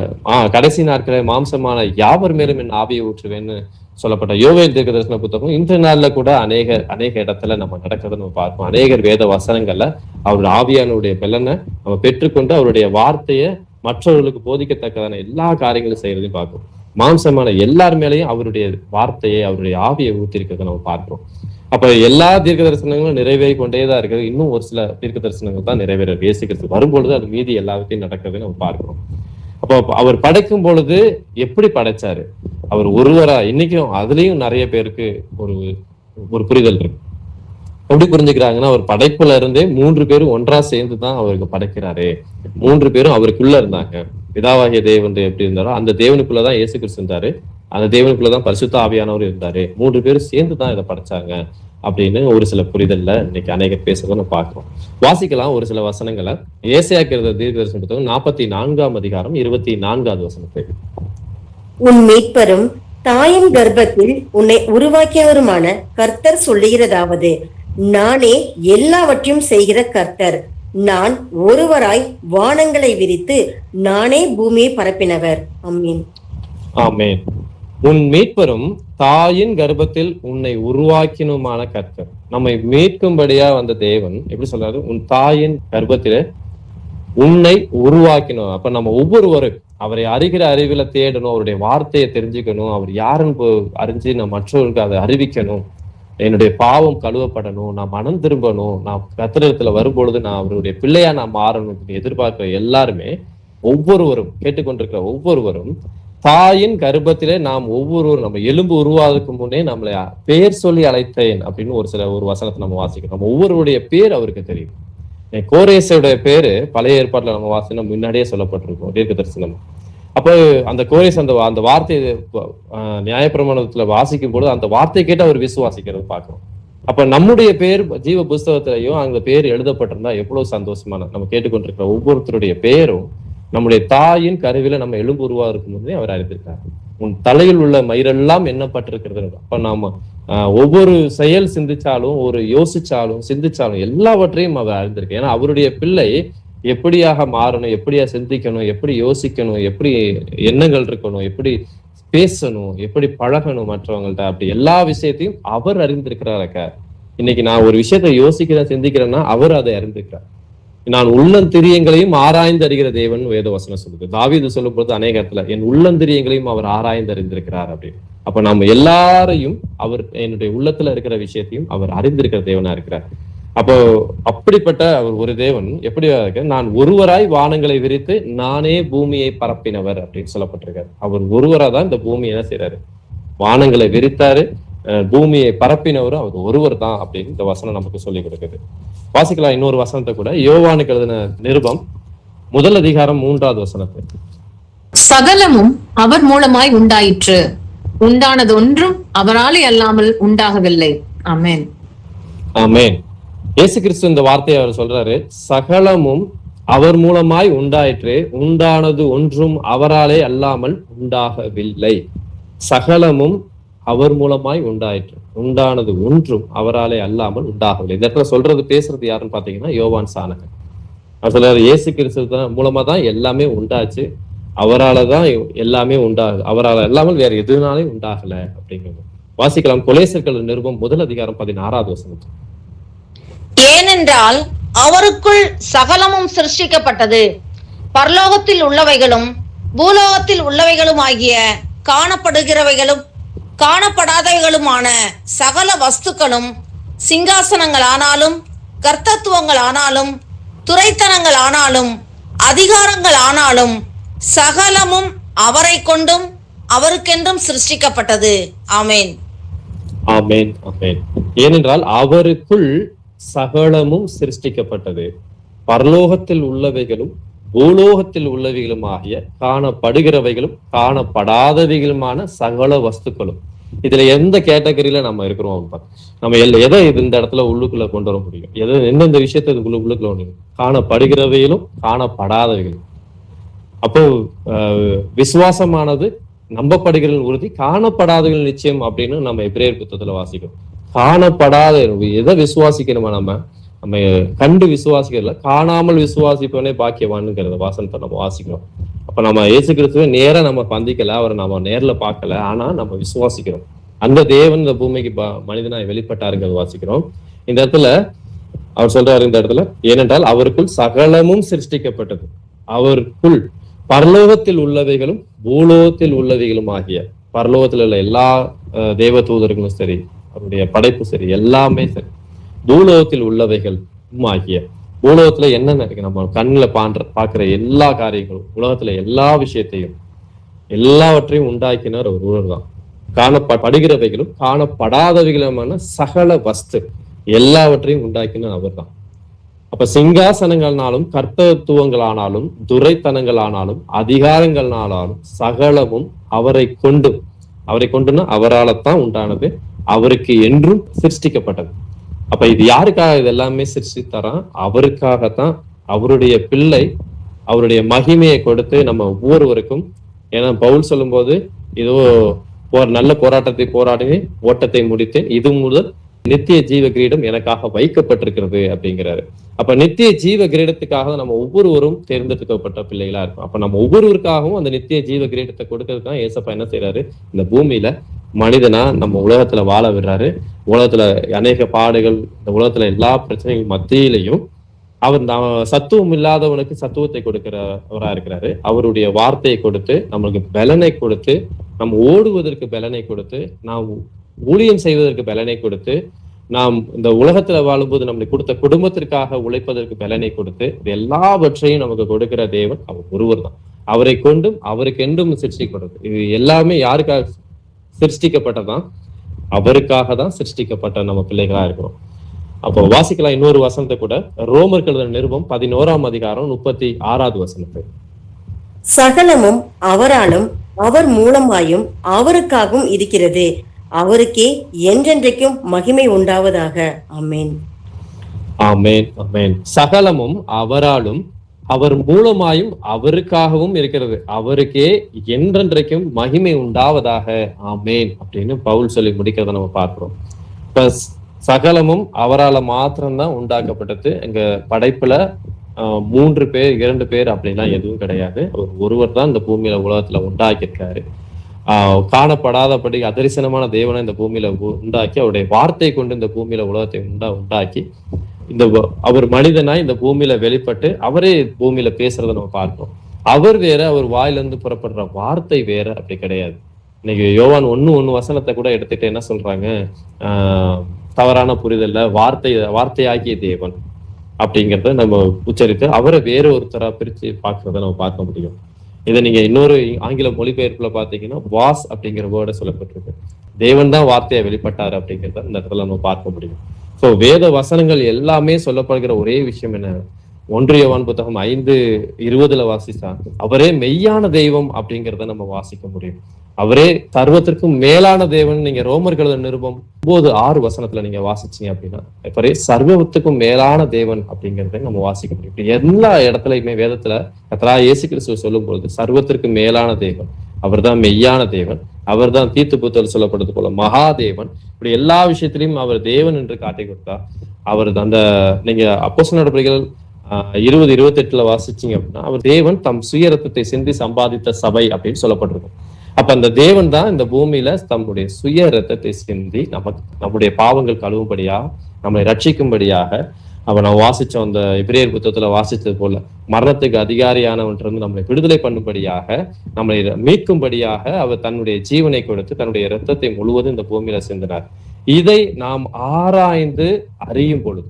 Speaker 1: கடைசி நாட்களை மாம்சமான யாவர் மேலும் என் ஆவியை ஊற்றுவேன்னு சொல்லப்பட்ட யோவேல் தீர்க்க தரிசன புத்தகம் இன்றைய நாள்ல கூட அநேக இடத்துல நம்ம நடக்கிறத நம்ம பார்ப்போம். அநேகர் வேத வசனங்கள்ல அவருடைய ஆவியானுடைய பலனை நம்ம பெற்றுக்கொண்டு அவருடைய வார்த்தையை மற்றவர்களுக்கு போதிக்கத்தக்கதான எல்லா காரியங்களும் செய்யறதையும் பார்க்கிறோம். மாம்சமான எல்லார் மேலேயும் அவருடைய வார்த்தையை, அவருடைய ஆவியை ஊற்றிருக்கிறத நம்ம பார்க்கிறோம். அப்ப எல்லா தீர்க்க தரிசனங்களும் நிறைவேறி கொண்டேதான் இருக்குது. இன்னும் ஒரு சில தீர்க்க தரிசனங்கள் தான் நிறைவேற இயேசு கிறிஸ்து வரும்பொழுது அது மீதி எல்லாத்தையும் நடக்கிறதை நம்ம பார்க்கிறோம். அப்போ அவர் படைக்கும் பொழுது எப்படி படைச்சாரு? அவர் ஒருவரா, இன்னைக்கும் அதுலயும் நிறைய பேருக்கு ஒரு புரிதல் இருக்கு. எப்படி புரிஞ்சுக்கிறாங்கன்னா, அவர் படைப்புல இருந்தே 3 பேரும் ஒன்றா சேர்ந்துதான் அவருக்கு படைக்கிறாரு. 3 பேரும் அவருக்குள்ள இருந்தாங்க. பிதாவாகிய தேவன் எப்படி இருந்தாரோ அந்த தேவனுக்குள்ளதான் இயேசு கிறிஸ்து இருந்தாரு, அந்த தேவனுக்குள்ளதான் பரிசுத்த ஆவியானவர் இருந்தாரு. 3 பேரும் சேர்ந்துதான் இதை படைச்சாங்க அப்படின்னு ஒரு சில புரிதல்ல இன்னைக்கு அநேகர் பேசுறத நம்ம பார்க்கிறோம். வாசிக்கலாம் ஒரு சில வசனங்களை. ஏசாயா தீர்க்க தரிசன புத்தகம் 44ஆம் அதிகாரம் 24வது வசனத்தை.
Speaker 4: உன் மீட்பரும் தாயின் கர்ப்பத்தில் உன்னை உருவாக்கியவருமான கர்த்தர் சொல்லுகிறதாவது, நானே எல்லாவற்றையும் செய்கிற கர்த்தர், நான் ஒருவராய் வானங்களை விரித்து நானே பூமியை பரப்பினவர். ஆமீன்.
Speaker 1: ஆமேன். உன் மீட்பரும் தாயின் கர்ப்பத்தில் உன்னை உருவாக்கினுமான கர்த்தர். நம்மை மீட்கும்படியா வந்த தேவன் எப்படி சொல்றாரு? உன் தாயின் கர்ப்பத்தில உன்னை உருவாக்கணும். அப்ப நம்ம ஒவ்வொருவரும் அவரை அறிகிற அறிவில தேடணும், அவருடைய வார்த்தையை தெரிஞ்சுக்கணும், அவர் யாருன்னு அறிஞ்சு நான் மற்றவர்களுக்கு அதை அறிவிக்கணும், என்னுடைய பாவம் கழுவப்படணும், நான் மனம் திரும்பணும், நான் கர்த்தரிடத்துல வரும்பொழுது நான் அவருடைய பிள்ளையா நான் மாறணும் எதிர்பார்க்கிற எல்லாருமே, ஒவ்வொருவரும் கேட்டுக்கொண்டிருக்கிற ஒவ்வொருவரும் தாயின் கர்ப்பத்திலே நாம் ஒவ்வொருவரும் நம்ம எலும்பு உருவாவதற்கு முன்னே நம்மளை பேர் சொல்லி அழைத்தேன் அப்படின்னு ஒரு வசனத்தை நம்ம வாசிக்கிறோம். நம்ம ஒவ்வொருவருடைய பேர் அவருக்கு தெரியும். கோரேசோடைய பேரு பழைய ஏற்பாட்டுல நம்ம வாசனம் முன்னாடியே சொல்லப்பட்டிருக்கோம் தீர்க்க தரிசனம். அப்போ அந்த கோரேஸ் அந்த வார்த்தையை நியாயப்பிரமாணத்துல வாசிக்கும் பொழுது அந்த வார்த்தையை கேட்டு அவர் விசுவாசிக்கிறது பார்க்கிறோம். அப்ப நம்முடைய பேர் ஜீவ புஸ்தகத்திலையும் அந்த பேர் எழுதப்பட்டிருந்தா எவ்வளவு சந்தோஷமான. நம்ம கேட்டுக்கொண்டிருக்கிற ஒவ்வொருத்தருடைய பேரும் நம்முடைய தாயின் கருவில நம்ம எலும்பு உருவாகிறதுக்கு முன்னே அவர் அறிந்திருக்கார். உன் தலையில் உள்ள மயிரெல்லாம் எண்ணப்பட்டிருக்கிறது. அப்ப நாம ஒவ்வொரு செயல் சிந்திச்சாலும், ஒரு யோசிச்சாலும் சிந்திச்சாலும் எல்லாவற்றையும் அவர் அறிந்திருக்கு. ஏன்னா அவருடைய பிள்ளை எப்படியாக மாறணும், எப்படியா சிந்திக்கணும், எப்படி யோசிக்கணும், எப்படி எண்ணங்கள் இருக்கணும், எப்படி பேசணும், எப்படி பழகணும் மற்றவங்கள்ட்ட, அப்படி எல்லா விஷயத்தையும் அவர் அறிந்திருக்கிறார். இன்னைக்கு நான் ஒரு விஷயத்த யோசிக்கிறேன், சிந்திக்கிறேன்னா அவர் அதை அறிந்திருக்கிறார். நான் உள்ளந்திரியங்களையும் ஆராய்ந்து அறிகிற தேவன் வேதவசனம் சொல்லுது. தாவீது சொல்லும் பொழுது அநேக இடத்துல என் உள்ளந்திரியங்களையும் அவர் ஆராய்ந்து அறிந்திருக்கிறார் அப்படின்னு. அப்ப நம்ம எல்லாரையும் அவர் என்னுடைய உள்ளத்துல இருக்கிற விஷயத்தையும் அவர் அறிந்திருக்கிற தேவனா இருக்கிறார். அப்போ அப்படிப்பட்ட அவர் ஒரு தேவன் எப்படியா இருக்க, நான் ஒருவராய் வானங்களை விரித்து நானே பூமியை பரப்பினவர் அப்படின்னு சொல்லப்பட்டிருக்காரு. அவர் ஒருவரா தான் இந்த பூமி என்ன செய்யறாரு? வானங்களை விரித்தாரு, பூமியை பரப்பினவரும் அவர் ஒருவர் தான் அப்படின்னு இந்த வசனம் நமக்கு சொல்லிக் கொடுக்குது. வாசிக்கலாம் இன்னொரு வசனத்தை கூட. யோவானுக்கு எழுதின நிருபம் 1 அதிகாரம் 3வது வசனத்தை.
Speaker 5: சகலமும் அவர் மூலமாய் உண்டாயிற்று, உண்டானது ஒன்றும் அவராலே அல்லாமல் உண்டாகவில்லை. ஆமென்.
Speaker 1: ஆமென். இயேசு கிறிஸ்து இந்த வார்த்தையை அவர் சொல்றாரு, சகலமும் அவர் மூலமாய் உண்டாயிற்று, உண்டானது ஒன்றும் அவராலே அல்லாமல் உண்டாகவில்லை. சகலமும் அவர் மூலமாய் உண்டாயிற்று, உண்டானது ஒன்றும் அவராலே அல்லாமல் உண்டாகவில்லை. இந்த இடத்துல சொல்றது பேசுறது யாருன்னு பாத்தீங்கன்னா யோவான் சானகன். அவர் சொல்றாரு, இயேசு கிறிஸ்து மூலமா தான் எல்லாமே உண்டாச்சு, அவராலதான் எல்லாமே உண்டாகுது, அவரால் அல்லாமல் வேற எதுனாலே உண்டாகல அப்படிங்கிறது வாசிக்கலாம். கொலேசர்கள் நிருபம் 1:16 வசனம்.
Speaker 3: ஏனென்றால் அவருக்குள் சகலமும் சிருஷ்டிக்கப்பட்டது, பரலோகத்தில் உள்ளவைகளும் பூலோகத்தில் உள்ளவைகளும் ஆகிய காணப்படுகிறவைகளும் காணப்படாதவைகளுமான சகல வஸ்துக்களும், சிங்காசனங்களானாலும் கர்த்தத்துவங்களானாலும் துரைத்தனங்களானாலும் அதிகாரங்களானாலும் சகலமும் அவரை கொண்டும் அவருக்கென்றும் சிருஷ்டிக்கப்பட்டது. ஆமேன்,
Speaker 1: ஆமேன், ஆமேன். ஏனென்றால் அவருக்குள் சகலமும் சிருஷ்டிக்கப்பட்டது, பரலோகத்தில் உள்ளவைகளும் பூலோகத்தில் உள்ளவைகளும் ஆகிய காணப்படுகிறவைகளும் காணப்படாதவைகளுமான சகல வஸ்துக்களும். இதுல எந்த கேட்டகரியில நம்ம இருக்கிறோம், நம்ம எதை இந்த இடத்துல உள்ளுக்குள்ள கொண்டு வர முடியும், எந்தெந்த விஷயத்த உள்ளுக்குள்ள ஒண்ணு காணப்படுகிறவைகளும் காணப்படாதவைகளும். அப்போ விசுவாசமானது நம்பப்படுகிற உறுதி, காணப்படாதவைகள் நிச்சயம் அப்படின்னு நம்ம எபிரேயர் புத்தகத்துல வாசிக்கிறோம். காணப்படாத எதை விசுவாசிக்கணுமா, நம்ம கண்டு விசுவாசிக்கிறதுல காணாமல் விசுவாசிப்பவனே பாக்கியவான்ங்கிறத வாசனத்தை நம்ம வாசிக்கிறோம். அப்ப நம்ம இயேசு கிறிஸ்துவை நேரா நம்ம பந்திக்கல, அவரை நம்ம நேர்ல பார்க்கல, ஆனா நம்ம விசுவாசிக்கிறோம். அந்த தேவன் இந்த பூமிக்கு மனிதனாய் வெளிப்பட்டாருங்கிறத வாசிக்கிறோம். இந்த இடத்துல அவர் சொல்றாரு, இந்த இடத்துல ஏனென்றால் அவருக்குள் சகலமும் சிருஷ்டிக்கப்பட்டது, அவருக்குள் பரலோகத்தில் உள்ளவைகளும் பூலோகத்தில் உள்ளவைகளும் ஆகிய, பரலோகத்தில் உள்ள எல்லா தேவ தூதர்களும் சரி, அவருடைய படைப்பு சரி, எல்லாமே சரி, பூலோகத்தில் உள்ளவைகள் ஆகிய, பூலோகத்துல என்னென்ன இருக்கு, நம்ம கண்ணுல பாக்குற எல்லா காரியங்களும், உலகத்துல எல்லா விஷயத்தையும் எல்லாவற்றையும் உண்டாக்கினார் அவர் ஒருவர் தான். காணப்படுகிறவைகளும் காணப்படாதவைகளுமான சகல வஸ்து எல்லாவற்றையும் உண்டாக்கினார் அவர் தான். அப்ப சிங்காசனங்களானாலும் கர்த்தத்துவங்களானாலும் துரைத்தனங்களானாலும் அதிகாரங்களானாலும் சகலமும் அவரை கொண்டுன்னா அவரால்தான் உண்டானது, அவருக்கு என்றும் சிருஷ்டிக்கப்பட்டது. அப்ப இது யாருக்காக இது எல்லாமே சிருஷ்டித்தாராம்? அவருக்காகத்தான். அவருடைய பிள்ளை அவருடைய மகிமையை கொடுத்து நம்ம ஒவ்வொருவருக்கும், ஏன்னா பவுல் சொல்லும் போது, இதோ நல்ல போராட்டத்தை போராடி ஓட்டத்தை முடித்தேன், இது முதல் நித்திய ஜீவ கிரீடம் எனக்காக வைக்கப்பட்டிருக்கிறது அப்படிங்கிறாரு. அப்ப நித்திய ஜீவ கிரீடத்துக்காக நம்ம ஒவ்வொருவரும் தேர்ந்தெடுக்கப்பட்ட பிள்ளைகளா இருக்கும். அப்ப நம்ம ஒவ்வொருவருக்காகவும் அந்த நித்திய ஜீவ கிரீடத்தை கொடுக்கறதுக்கு தான் ஏசப்பா என்ன செய்யறாரு, இந்த பூமியில மனிதனா நம்ம உலகத்துல வாழ விடுறாரு. உலகத்துல அநேக பாடுகள், இந்த உலகத்துல எல்லா பிரச்சனைகள் மத்தியிலையும் அவர் சத்துவம் இல்லாதவனுக்கு சத்துவத்தை கொடுக்கிறவரா இருக்கிறாரு. அவருடைய வார்த்தையை கொடுத்து நம்மளுக்கு பலனை கொடுத்து, நம்ம ஓடுவதற்கு பலனை கொடுத்து, நாம் ஊழியம் செய்வதற்கு பலனை கொடுத்து, நாம் இந்த உலகத்துல வாழும்போது நம்மளுக்கு கொடுத்த குடும்பத்திற்காக உழைப்பதற்கு பலனை கொடுத்து, இது எல்லாவற்றையும் நமக்கு கொடுக்கிற தேவன் அவர் ஒருவர் தான். அவரை கொண்டும் அவருக்கு என்றும் சிருஷ்டிக்கப்படுது. இது எல்லாமே யாருக்காக சிருஷ்டிக்கப்பட்டதான்? அவருக்காக தான் சிருஷ்டிக்கப்பட்ட நம்ம பிள்ளைகளா இருக்கிறோம். அப்போ வாசிக்கலாம் இன்னொரு வசனத்தை கூட, ரோமர்கள் நிருபம் 11:36 வசனத்தை.
Speaker 4: சகலமும் அவராலும் அவர் மூலமாயும் அவருக்காகவும் இருக்கிறது, அவருக்கே என்றென்றைக்கும் மகிமை உண்டாவதாக. ஆமேன்,
Speaker 1: ஆமேன், ஆமேன். சகலமும் அவராலும் அவர் மூலமாயும் அவருக்காகவும் இருக்கிறது, அவருக்கே என்றென்றைக்கும் மகிமை உண்டாவதாக. ஆமேன் அப்படின்னு பவுல் சொல்லி முடிக்கிறத நம்ம பார்க்கிறோம். இப்ப சகலமும் அவரால மாத்திரம்தான் உண்டாக்கப்பட்டது. எங்க படைப்புல 3 பேர் 2 பேர் அப்படிலாம் எதுவும் கிடையாது. அவர் ஒருவர் தான் இந்த பூமியில உலகத்துல உண்டாக்கியிருக்காரு. காணப்படாதபடி அதரிசனமான தேவனை இந்த பூமியில உண்டாக்கி, அவருடைய வார்த்தை கொண்டு இந்த பூமியில உலகத்தை உண்டாக்கி, இந்த அவர் மனிதனாய் இந்த பூமியில வெளிப்பட்டு அவரே பூமியில பேசுறத நம்ம பார்க்கிறோம். அவர் வேற, அவர் வாயிலிருந்து புறப்படுற வார்த்தை வேற, அப்படி கிடையாது. இன்னைக்கு யோவான் 1:1 வசனத்தை கூட எடுத்துட்டு என்ன சொல்றாங்க, தவறான புரிதல்ல வார்த்தையாகிய தேவன் அப்படிங்கிறத நம்ம உச்சரித்து அவரை வேற ஒருத்தரா பிரிச்சு பார்க்கறத நம்ம பார்க்க முடியும். இதை நீங்க இன்னொரு ஆங்கில மொழிபெயர்ப்புல பாத்தீங்கன்னா வாஸ் அப்படிங்கிற வேர்டை சொல்லப்பட்டிருக்கு. தேவன் தான் வார்த்தையை வெளிப்பட்டாரு அப்படிங்கிறத இந்த இடத்துல நம்ம பார்க்க முடியும். சோ வேத வசனங்கள் எல்லாமே சொல்லப்படுகிற ஒரே விஷயம் என்ன, 1 யோவான் புத்தகம் 5:20 வாசிச்சா அவரே மெய்யான தெய்வம் அப்படிங்கிறத நம்ம வாசிக்க முடியும். அவரே சர்வத்திற்கும் மேலான தேவன். நீங்க ரோமர்கள் நிருபம் 9:6 வசனத்துல நீங்க வாசிச்சீங்க அப்படின்னா அவரே சர்வத்துக்கும் மேலான தேவன் அப்படிங்கிறத நம்ம வாசிக்க முடியும். எல்லா இடத்துலயுமே வேதத்துல கர்த்தராகிய இயேசு கிறிஸ்துவை சொல்லும் பொழுது சர்வத்திற்கு மேலான தேவன், அவர்தான் மெய்யான தேவன், அவர்தான் தீத்து புத்தல் சொல்லப்படுறது போல மகாதேவன். இப்படி எல்லா விஷயத்திலையும் அவர் தேவன் என்று காட்டி கொடுத்தார். அவர் அந்த நீங்க அப்போஸ்தலர் நடபடிகள் 20:28 வாசிச்சீங்க அப்படின்னா, அவர் தேவன் தம் சுய ரத்தத்தை சிந்தி சம்பாதித்த சபை அப்படின்னு சொல்லப்பட்டிருக்கும். அப்ப அந்த தேவன் தான் இந்த பூமியில தம்முடைய சுய ரத்தத்தை சிந்தி நம்முடைய பாவங்கள் கழுவும்படியாக, நம்மை ரட்சிக்கும்படியாக, நம்ம வாசிச்சோம் அந்த எபிரேயர் புத்தகத்துல வாசித்தது போல மரணத்துக்கு அதிகாரியானவன்றிருந்து நம்மளை விடுதலை பண்ணும்படியாக, நம்மளை மீட்கும்படியாக அவர் தன்னுடைய ஜீவனை கொடுத்து தன்னுடைய இரத்தத்தை முழுவதும் இந்த பூமியில சிந்தினார். இதை நாம் ஆராய்ந்து அறியும் பொழுது,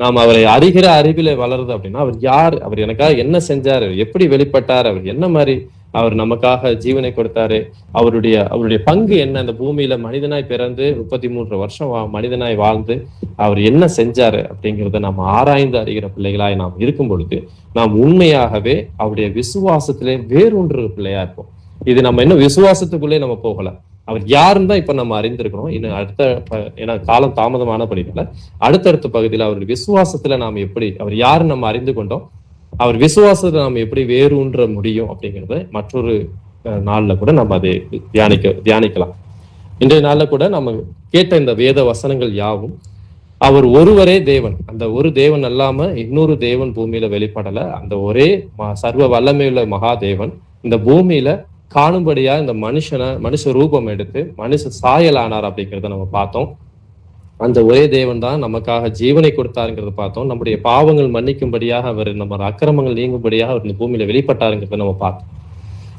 Speaker 1: நாம் அவரை அறிகிற அறிவில வளருது அப்படின்னா, அவர் யார், அவர் எனக்காக என்ன செஞ்சாரு, எப்படி வெளிப்பட்டார், அவர் என்ன மாதிரி அவர் நமக்காக ஜீவனை கொடுத்தாரு, அவருடைய பங்கு என்ன, இந்த பூமியில மனிதனாய் பிறந்து 33 வருஷம் மனிதனாய் வாழ்ந்து அவர் என்ன செஞ்சாரு அப்படிங்கிறத நாம் ஆராய்ந்து அறிகிற பிள்ளைகளாய் நாம் இருக்கும் பொழுது, நாம் உண்மையாகவே அவருடைய விசுவாசத்திலே வேறொன்று பிள்ளையா இருப்போம். இது நம்ம இன்னும் விசுவாசத்துக்குள்ளே நம்ம போகல. அவர் யாருன்னு தான் இப்ப நம்ம அறிந்திருக்கிறோம். இன்னும் ஏன்னா காலம் தாமதமான படிக்கல, அடுத்தடுத்த பகுதியில அவருடைய விசுவாசத்துல நாம் எப்படி அவர் யாருன்னு நம்ம அறிந்து கொண்டோம், அவர் விசுவாசத்தை நாம் எப்படி வேரூன்ற முடியும் அப்படிங்கிறத மற்றொரு நாள்ல கூட நம்ம அதை தியானிக்கலாம். இன்றைய நாள்ல கூட நம்ம கேட்ட இந்த வேத வசனங்கள் யாவும் அவர் ஒருவரே தேவன், அந்த ஒரு தேவன் அல்லாம இன்னொரு தேவன் பூமியில வெளிப்படல. அந்த ஒரே சர்வ வல்லமையுள்ள மகாதேவன் இந்த பூமியில காணும்படியா இந்த மனுஷ ரூபம் எடுத்து மனுஷ சாயலானார் அப்படிங்கிறத நம்ம பார்த்தோம். அந்த ஒரே தேவன் தான் நமக்காக ஜீவனை கொடுத்தாருங்கிறத பார்த்தோம். நம்முடைய பாவங்கள் மன்னிக்கும்படியாக அவர் நம்ம அக்கிரமங்கள் நீங்கும்படியாக அவர் இந்த பூமியில வெளிப்பட்டாருங்கிறத நம்ம பார்த்தோம்.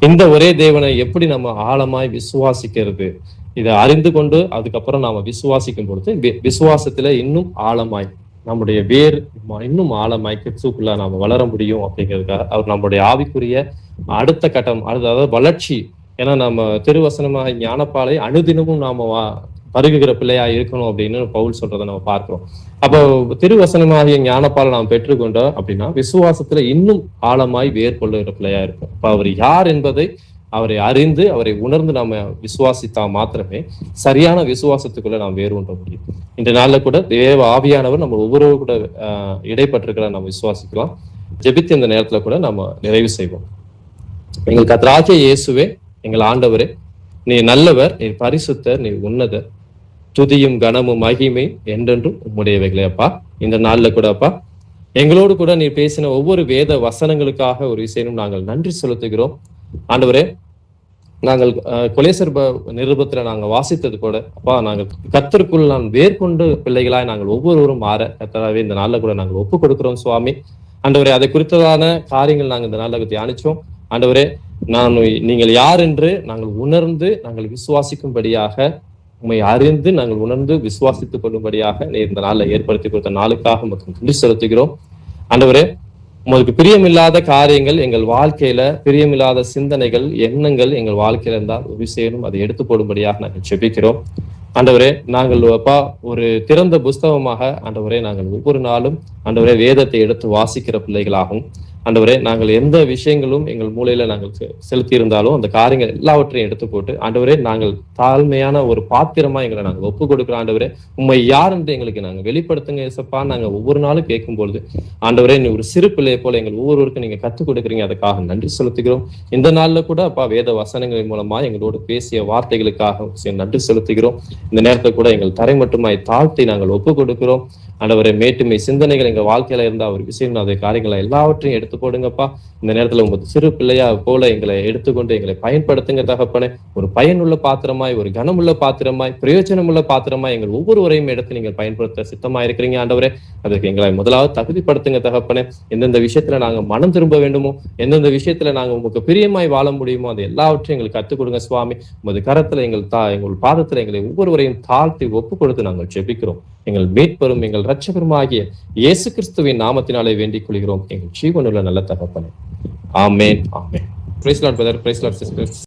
Speaker 1: இந்த ஒரே தேவனை எப்படி நம்ம ஆழமாய் விசுவாசிக்கிறது, இதை அறிந்து கொண்டு அதுக்கப்புறம் நாம விசுவாசிக்கும் பொழுது விசுவாசத்துல இன்னும் ஆழமாய் நம்முடைய வேர் இன்னும் ஆழமாய் கிறிஸ்துக்குள்ள நாம வளர முடியும் அப்படிங்கிறதுக்காக அவர் நம்முடைய ஆவிக்குரிய அடுத்த கட்டம், அதாவது வளர்ச்சி. ஏன்னா நம்ம திருவசனமாக ஞானப்பாலை அனுதினமும் நாம பருகுகிற பிள்ளையா இருக்கணும் அப்படின்னு பவுல் சொல்றதை நம்ம பார்க்கிறோம். அப்போ திருவசனமாகிய ஞானப்பாலை நாம் பெற்றுக்கொண்டோம் அப்படின்னா விசுவாசத்துல இன்னும் ஆழமாய் வேர்கொள்ளுகிற பிள்ளையா இருக்கும். அப்ப அவர் யார் என்பதை அவரை அறிந்து அவரை உணர்ந்து நாம விசுவாசித்தா மாத்திரமே சரியான விசுவாசத்துக்குள்ள நாம் வேறு ஒன்ற முடியும். இந்த நாள்ல கூட தேவ ஆவியானவர் நம்ம ஒவ்வொருவரும் கூட இடைப்பட்டிருக்கிற நம்ம விசுவாசிக்கலாம். ஜெபித்து இந்த நேரத்துல கூட நம்ம நிறைவு செய்வோம். எங்கள் கர்த்தராகிய இயேசுவே, எங்கள் ஆண்டவரே, நீ நல்லவர், நீ பரிசுத்தர், நீ உன்னதர், துதியும் கனமும் மகிமை என்றென்றும் உம்முடையவைகளே அப்பா. இந்த நாள்ல கூட அப்பா எங்களோடு கூட நீ பேசின ஒவ்வொரு வேத வசனங்களுக்காக ஒரு விஷயம் நாங்கள் நன்றி செலுத்துகிறோம். ஆண்டவரே, நாங்கள் கொலேசர் நிருபத்துல நாங்க வாசித்தது கூட அப்பா, நாங்கள் கர்த்தருக்குள் நான் வேர்கொண்டு பிள்ளைகளாய் நாங்கள் ஒவ்வொருவரும் மாற கர்த்தராவே இந்த நாள்ல கூட நாங்கள் ஒப்பு கொடுக்கிறோம் சுவாமி. ஆண்டவரே, அதை குறித்ததான காரியங்கள் நாங்கள் இந்த நாள்ல தியானிச்சோம். ஆண்டவரே, நீங்கள் யார் என்று நாங்கள் உணர்ந்து நாங்கள் விசுவாசிக்கும்படியாக, உண்மை அறிந்து நாங்கள் உணர்ந்து விசுவாசித்துக் கொள்ளும்படியாக நீ இந்த நாள்ல ஏற்படுத்தி கொடுத்த நாளுக்காக உங்களுக்கு நன்றி செலுத்துகிறோம். ஆண்டவரே, உங்களுக்கு பிரியமில்லாத காரியங்கள் எங்கள் வாழ்க்கையில, பிரியமில்லாத சிந்தனைகள், எண்ணங்கள் எங்கள் வாழ்க்கையில இருந்தால் ஒரு விஷயம் அதை எடுத்து போடும்படியாக நாங்கள் ஜெபிக்கிறோம். ஆண்டவரே, நாங்கள் அப்பா ஒரு திறந்த புஸ்தகமாக ஆண்டவரே நாங்கள் ஒவ்வொரு நாளும் ஆண்டவரே வேதத்தை எடுத்து வாசிக்கிற பிள்ளைகளாகவும், ஆண்டவரே நாங்கள் எந்த விஷயங்களும் எங்கள் மூலையில நாங்கள் செலுத்தி இருந்தாலும் அந்த காரியங்கள் எல்லாவற்றையும் எடுத்து போட்டு ஆண்டவரே நாங்கள் தாழ்மையான ஒரு பாத்திரமா எங்களை நாங்கள் ஒப்பு கொடுக்கிறோம். ஆண்டவரே, உண்மை யார் என்று எங்களுக்கு நாங்கள் வெளிப்படுத்துங்க இயேசப்பா. நாங்கள் ஒவ்வொரு நாளும் கேட்கும் பொழுது ஆண்டவரே நீ ஒரு சிறு பிள்ளையை போல எங்கள் ஒவ்வொருவருக்கும் நீங்க கற்றுக் கொடுக்குறீங்க, அதுக்காக நன்றி செலுத்துகிறோம். இந்த நாள்ல கூட அப்பா வேத வசனங்களின் மூலமா எங்களோடு பேசிய வார்த்தைகளுக்காக நன்றி செலுத்துகிறோம். இந்த நேரத்தை கூட எங்கள் தரை மட்டுமாய் தாழ்த்தி நாங்கள் ஒப்பு கொடுக்கிறோம். ஆண்டவரை மேட்டுமை சிந்தனைகள் எங்க வாழ்க்கையில இருந்த ஒரு விஷயம் அதை காரியங்களை எல்லாவற்றையும் எடுத்து போடுங்கப்பா. இந்த நேரத்துல உங்க சிறு பிள்ளையா போல எங்களை எடுத்துக்கொண்டு எங்களை பயன்படுத்துங்க தகப்பனே. ஒரு பயனுள்ள பாத்திரமாய், ஒரு கனமுள்ள பாத்திரமாய், பிரயோஜனமுள்ள பாத்திரமாய் எங்கள் ஒவ்வொருவரையும் எடுத்து நீங்கள் பயன்படுத்த சித்தமா இருக்கிறீங்க ஆண்டவரே. அதுக்கு எங்களை முதலாவது தகுதிப்படுத்துங்க தகப்பனே. எந்தெந்த விஷயத்துல நாங்க மனம் திரும்ப வேண்டுமோ, எந்தெந்த விஷயத்துல நாங்க உங்களுக்கு பிரியமாய் வாழ முடியுமோ அது எல்லாவற்றையும் எங்களுக்கு கற்றுக் கொடுங்க சுவாமி. உமது கரத்துல எங்கள் பாதத்துல எங்களை ஒவ்வொருவரையும் தாழ்த்தி ஒப்பு கொடுத்து நாங்கள் ஜெபிக்கிறோம். எங்கள் மீட்பெரும் எங்கள் இரட்சகரும் ஆகிய இயேசு கிறிஸ்துவின் நாமத்தினாலே வேண்டிக் கொள்கிறோம் எங்கள் ஜீவனுள்ள நல்ல தகப்பனே. Amen, amen. Praise Lord brother, praise Lord sisters.